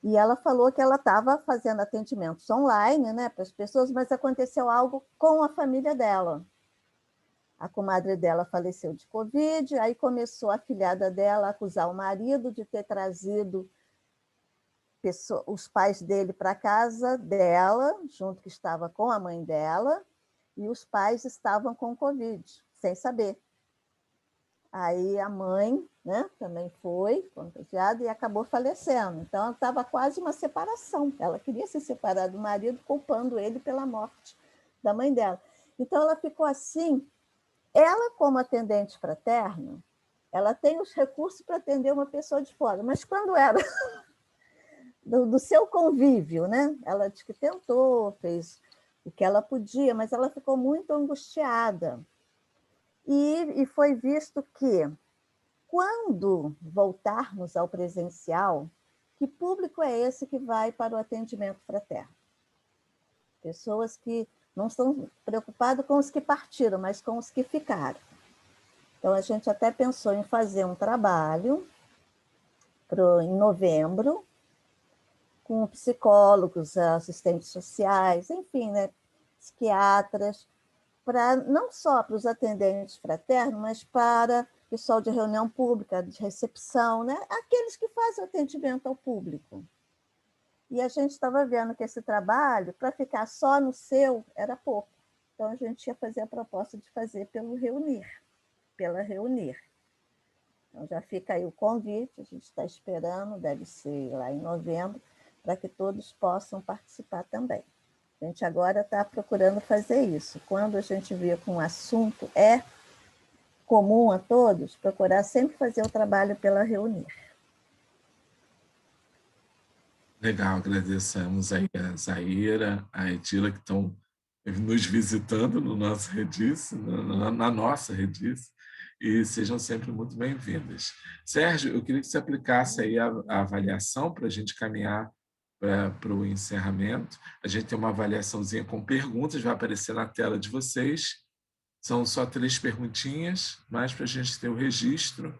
e ela falou que ela estava fazendo atendimentos online, né, para as pessoas, mas aconteceu algo com a família dela. A comadre dela faleceu de Covid, aí começou a afilhada dela a acusar o marido de ter trazido os pais dele para a casa dela, junto que estava com a mãe dela, e os pais estavam com Covid, sem saber. Aí a mãe, né, também foi contagiada e acabou falecendo. Então, estava quase uma separação. Ela queria se separar do marido, culpando ele pela morte da mãe dela. Então, ela ficou assim. Ela, como atendente fraterna, ela tem os recursos para atender uma pessoa de fora, mas quando era do seu convívio, né? Ela disse que tentou, fez o que ela podia, mas ela ficou muito angustiada. E foi visto que, quando voltarmos ao presencial, que público é esse que vai para o atendimento fraterno? Pessoas que não estão preocupadas com os que partiram, mas com os que ficaram. Então, a gente até pensou em fazer um trabalho em novembro, com psicólogos, assistentes sociais, enfim, né, psiquiatras, para não só para os atendentes fraternos, mas para o pessoal de reunião pública, de recepção, né, aqueles que fazem atendimento ao público. E a gente estava vendo que esse trabalho, para ficar só no seu, era pouco. Então, a gente ia fazer a proposta de fazer pela Reunir. Então, já fica aí o convite, a gente está esperando, deve ser lá em novembro, para que todos possam participar também. A gente agora está procurando fazer isso. Quando a gente vê que um assunto é comum a todos, procurar sempre fazer o trabalho pela Reunir.
Legal, agradecemos aí a Zaira, a Edila, que estão nos visitando no nosso Redice, na nossa Redice, e sejam sempre muito bem-vindas. Sérgio, eu queria que você aplicasse aí a avaliação para a gente caminhar para o encerramento. A gente tem uma avaliaçãozinha com perguntas, vai aparecer na tela de vocês. São só 3 perguntinhas, mas para a gente ter o registro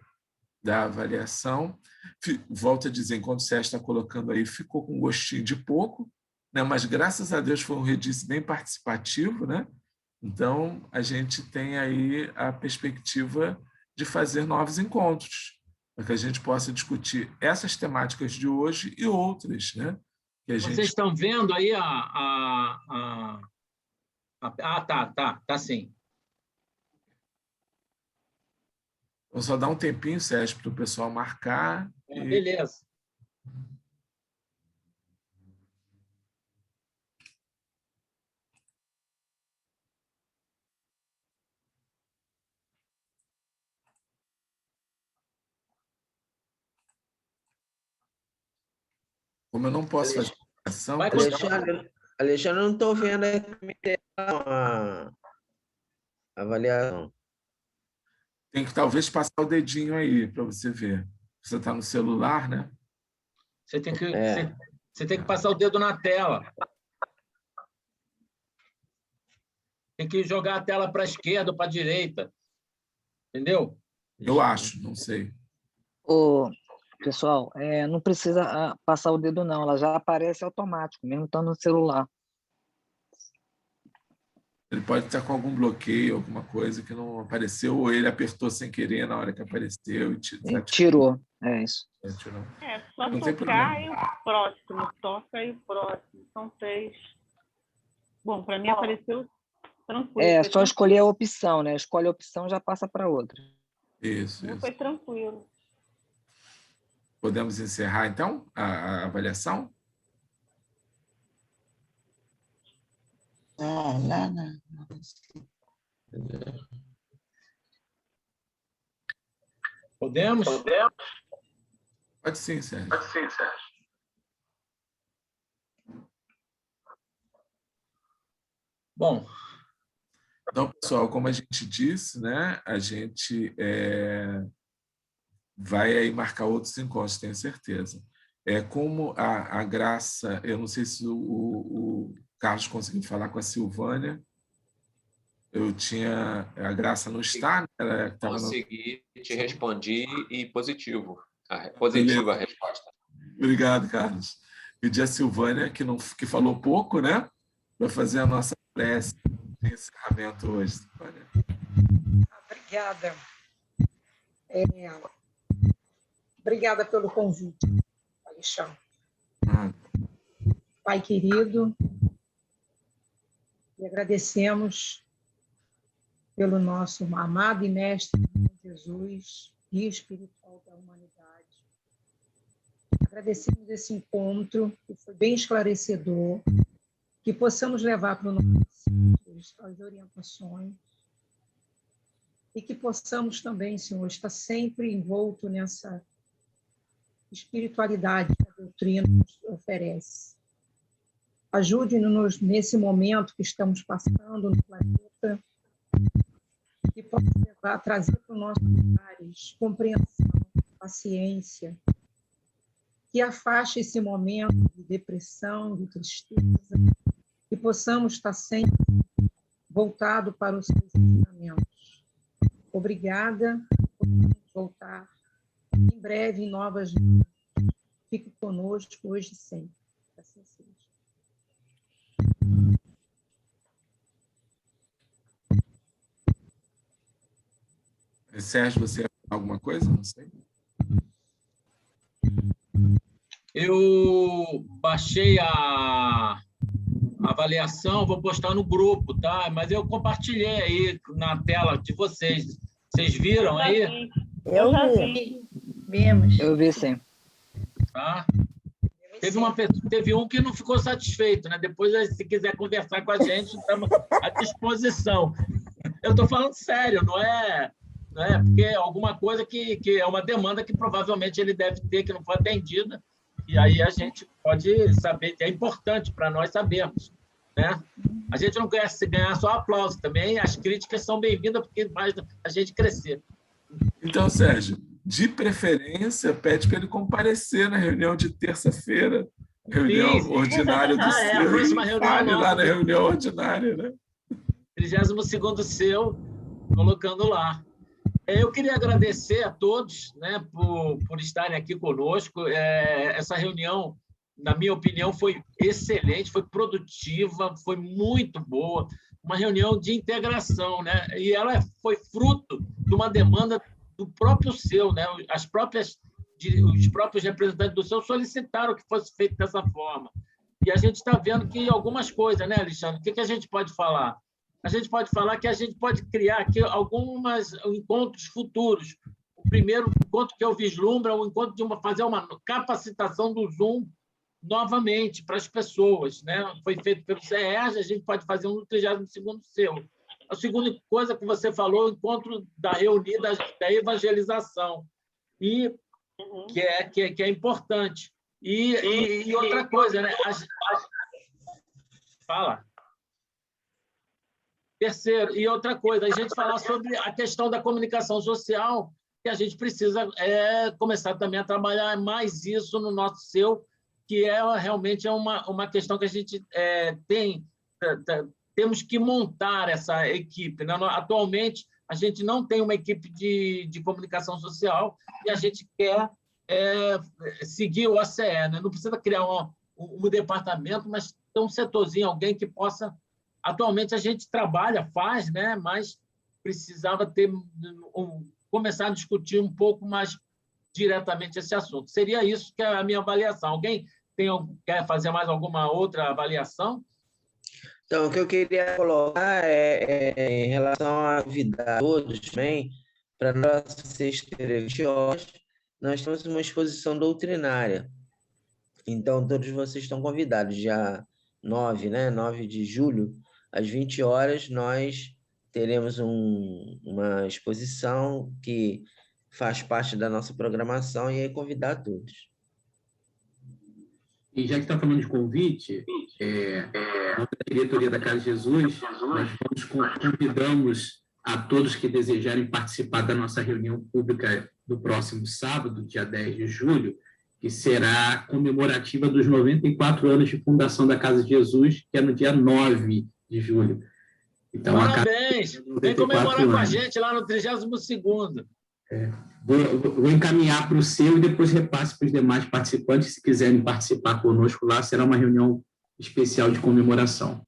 da avaliação. Volto a dizer, enquanto o Sérgio está colocando aí, ficou com gostinho de pouco, né? Mas graças a Deus foi um Redice bem participativo, né? Então, a gente tem aí a perspectiva de fazer novos encontros, para que a gente possa discutir essas temáticas de hoje e outras, né? Que a gente...
Vocês estão vendo aí tá sim.
Vou só dar um tempinho, Sérgio, para o pessoal marcar.
Beleza.
Como eu não posso fazer ação...
Alexandre, não estou vendo a avaliação.
Tem que talvez passar o dedinho aí para você ver. Você está no celular, né?
Você tem que passar o dedo na tela. Tem que jogar a tela para a esquerda ou para a direita. Entendeu?
Eu acho, não sei.
Pessoal, não precisa passar o dedo, não. Ela já aparece automático, mesmo estando no celular.
Ele pode estar com algum bloqueio, alguma coisa que não apareceu, ou ele apertou sem querer na hora que apareceu e
tirou. É isso.
Tirou.
Só
não tem
tocar
problema.
e o próximo. Toca e o próximo. São 3. Bom, para mim apareceu tranquilo.
Só escolher a opção, né? Escolhe a opção, já passa para outra.
Isso.
Foi tranquilo.
Podemos encerrar, então, a avaliação?
Não.
Podemos?
Pode sim, Sérgio.
Bom,
Então, pessoal, como a gente disse, né, a gente vai aí marcar outros encontros, tenho certeza. Como a Graça, eu não sei se o Carlos conseguiu falar com a Silvânia, a Graça não está, né? Ela
consegui, te respondi e positiva a resposta.
Obrigado, Carlos. Pedi a Silvânia, que falou pouco, né, para fazer a nossa prece de encerramento hoje, Silvânia.
Obrigada. Obrigada pelo convite, Alexandre. Pai querido, e agradecemos pelo nosso amado e mestre Jesus, guia espiritual da humanidade. Agradecemos esse encontro, que foi bem esclarecedor, que possamos levar para o nosso as orientações e que possamos também, Senhor, estar sempre envolto nessa espiritualidade que a doutrina nos oferece. Ajude-nos nesse momento que estamos passando no planeta, que possa trazer para os nossos lares compreensão, paciência, que afaste esse momento de depressão, de tristeza, que possamos estar sempre voltados para os seus ensinamentos. Obrigada, podemos voltar em breve em novas vidas. Fique conosco hoje e sempre. Assim seja.
Sérgio, você ia falar alguma coisa? Não sei.
Eu baixei a avaliação, vou postar no grupo, tá? Mas eu compartilhei aí na tela de vocês. Vocês viram aí?
Eu vi.
Vimos.
Eu vi, sim.
Tá? Teve um que não ficou satisfeito, né? Depois, se quiser conversar com a gente, estamos à disposição. Eu estou falando sério, não é porque é alguma coisa que é uma demanda que provavelmente ele deve ter, que não foi atendida, e aí a gente pode saber, é importante para nós sabermos, né? A gente não quer ganhar só aplauso também, as críticas são bem-vindas porque faz a gente crescer.
Então, Sérgio, de preferência, pede para ele comparecer na reunião de terça-feira, reunião ordinária do
a próxima reunião
fale lá na reunião ordinária, né?
32º seu, colocando lá. Eu queria agradecer a todos, né, por estarem aqui conosco. Essa reunião, na minha opinião, foi excelente, foi produtiva, foi muito boa, uma reunião de integração, né? E ela foi fruto de uma demanda do próprio seu, né? Os próprios representantes do seu solicitaram que fosse feito dessa forma. E a gente está vendo que algumas coisas, né, Alexandre? O que a gente pode falar? A gente pode falar que a gente pode criar aqui alguns encontros futuros. O primeiro encontro que eu vislumbro é o encontro de fazer uma capacitação do Zoom novamente para as pessoas, né? Foi feito pelo CERJ, a gente pode fazer um no 32º seu. A segunda coisa que você falou, o encontro da reunida da evangelização, e que é importante. E outra coisa, né? Fala. Terceiro, e outra coisa, a gente falar sobre a questão da comunicação social, que a gente precisa começar também a trabalhar mais isso no nosso seu, que realmente é uma questão que a gente temos que montar essa equipe, né? Atualmente, a gente não tem uma equipe de comunicação social e a gente quer seguir o OCE, né? Não precisa criar um departamento, mas ter um setorzinho, alguém que possa... Atualmente, a gente trabalha, faz, né? Mas precisava começar a discutir um pouco mais diretamente esse assunto. Seria isso que é a minha avaliação. Alguém quer fazer mais alguma outra avaliação?
Então, o que eu queria colocar em relação a convidar todos também, para nós, sexta-feira, 20 horas, nós temos uma exposição doutrinária. Então, todos vocês estão convidados. Dia 9, né? 9 de julho, às 20 horas, nós teremos uma exposição que faz parte da nossa programação e aí convidar todos.
E já que está falando de convite, Na diretoria da Casa de Jesus, nós convidamos a todos que desejarem participar da nossa reunião pública do próximo sábado, dia 10 de julho, que será comemorativa dos 94 anos de fundação da Casa de Jesus, que é no dia 9 de julho. Então,
parabéns! Vem comemorar com a gente lá no 32º.
Vou encaminhar para o seu e depois repasse para os demais participantes. Se quiserem participar conosco lá, será uma reunião especial de comemoração.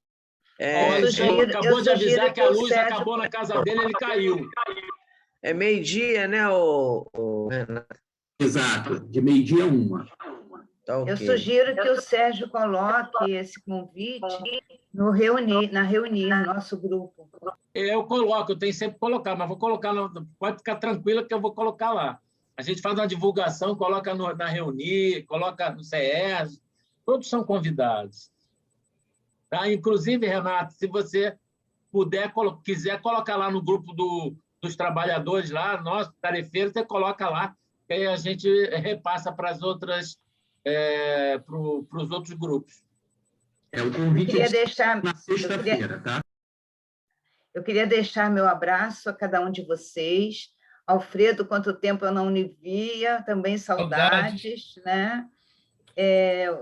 Acabou de avisar que a luz acabou na casa dele, ele caiu.
É meio-dia, né, Renato?
Exato, de meio-dia a 1h.
Tá, okay.
Eu sugiro que o Sérgio coloque esse convite na reunião, nosso grupo.
Eu coloco, eu tenho sempre que colocar, mas vou colocar, pode ficar tranquila que eu vou colocar lá. A gente faz uma divulgação, coloca na reunião, coloca no CES, todos são convidados. Tá? Inclusive, Renato, se você quiser colocar lá no grupo dos trabalhadores, lá, nosso tarefeiro, você coloca lá, que aí a gente repassa para as outras, para os outros grupos.
O convite na sexta-feira, tá?
Eu queria deixar meu abraço a cada um de vocês. Alfredo, quanto tempo eu não lhe via, também saudades, né?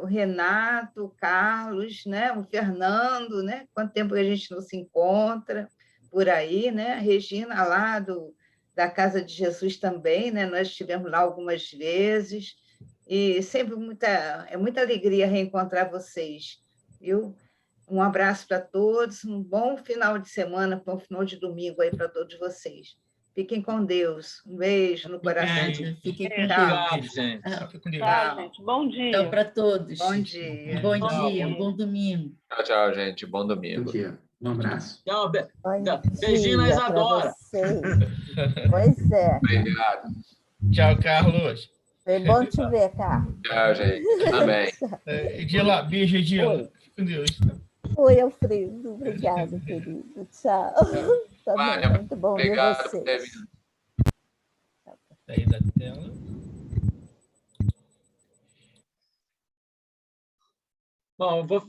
O Renato, o Carlos, né? O Fernando, né? Quanto tempo que a gente não se encontra por aí, né? A Regina, lá da Casa de Jesus também, né? Nós estivemos lá algumas vezes e sempre muita alegria reencontrar vocês, viu? Um abraço para todos, um bom final de semana, um final de domingo aí para todos vocês. Fiquem com Deus. Um beijo no coração.
Fiquem com Deus.
Obrigado, gente.
Fiquem com Deus.
Tchau, gente. Bom dia.
Tchau para todos.
Bom dia.
Bom dia, um bom domingo.
Tchau, tchau, gente. Bom domingo.
Bom dia. Um abraço.
Tchau, beijinho na Isadora.
Pois é.
Obrigado.
Tchau, Carlos.
Foi bom te ver, Carlos.
Tchau, gente. Também.
Edila, beijo, Edila. Fique com Deus.
Oi, Alfredo. Obrigado, querido. Tchau. Tá bem, muito bom
Obrigado
ver
por ter
vocês.
vindo.
Sair da tela.
Bom, eu vou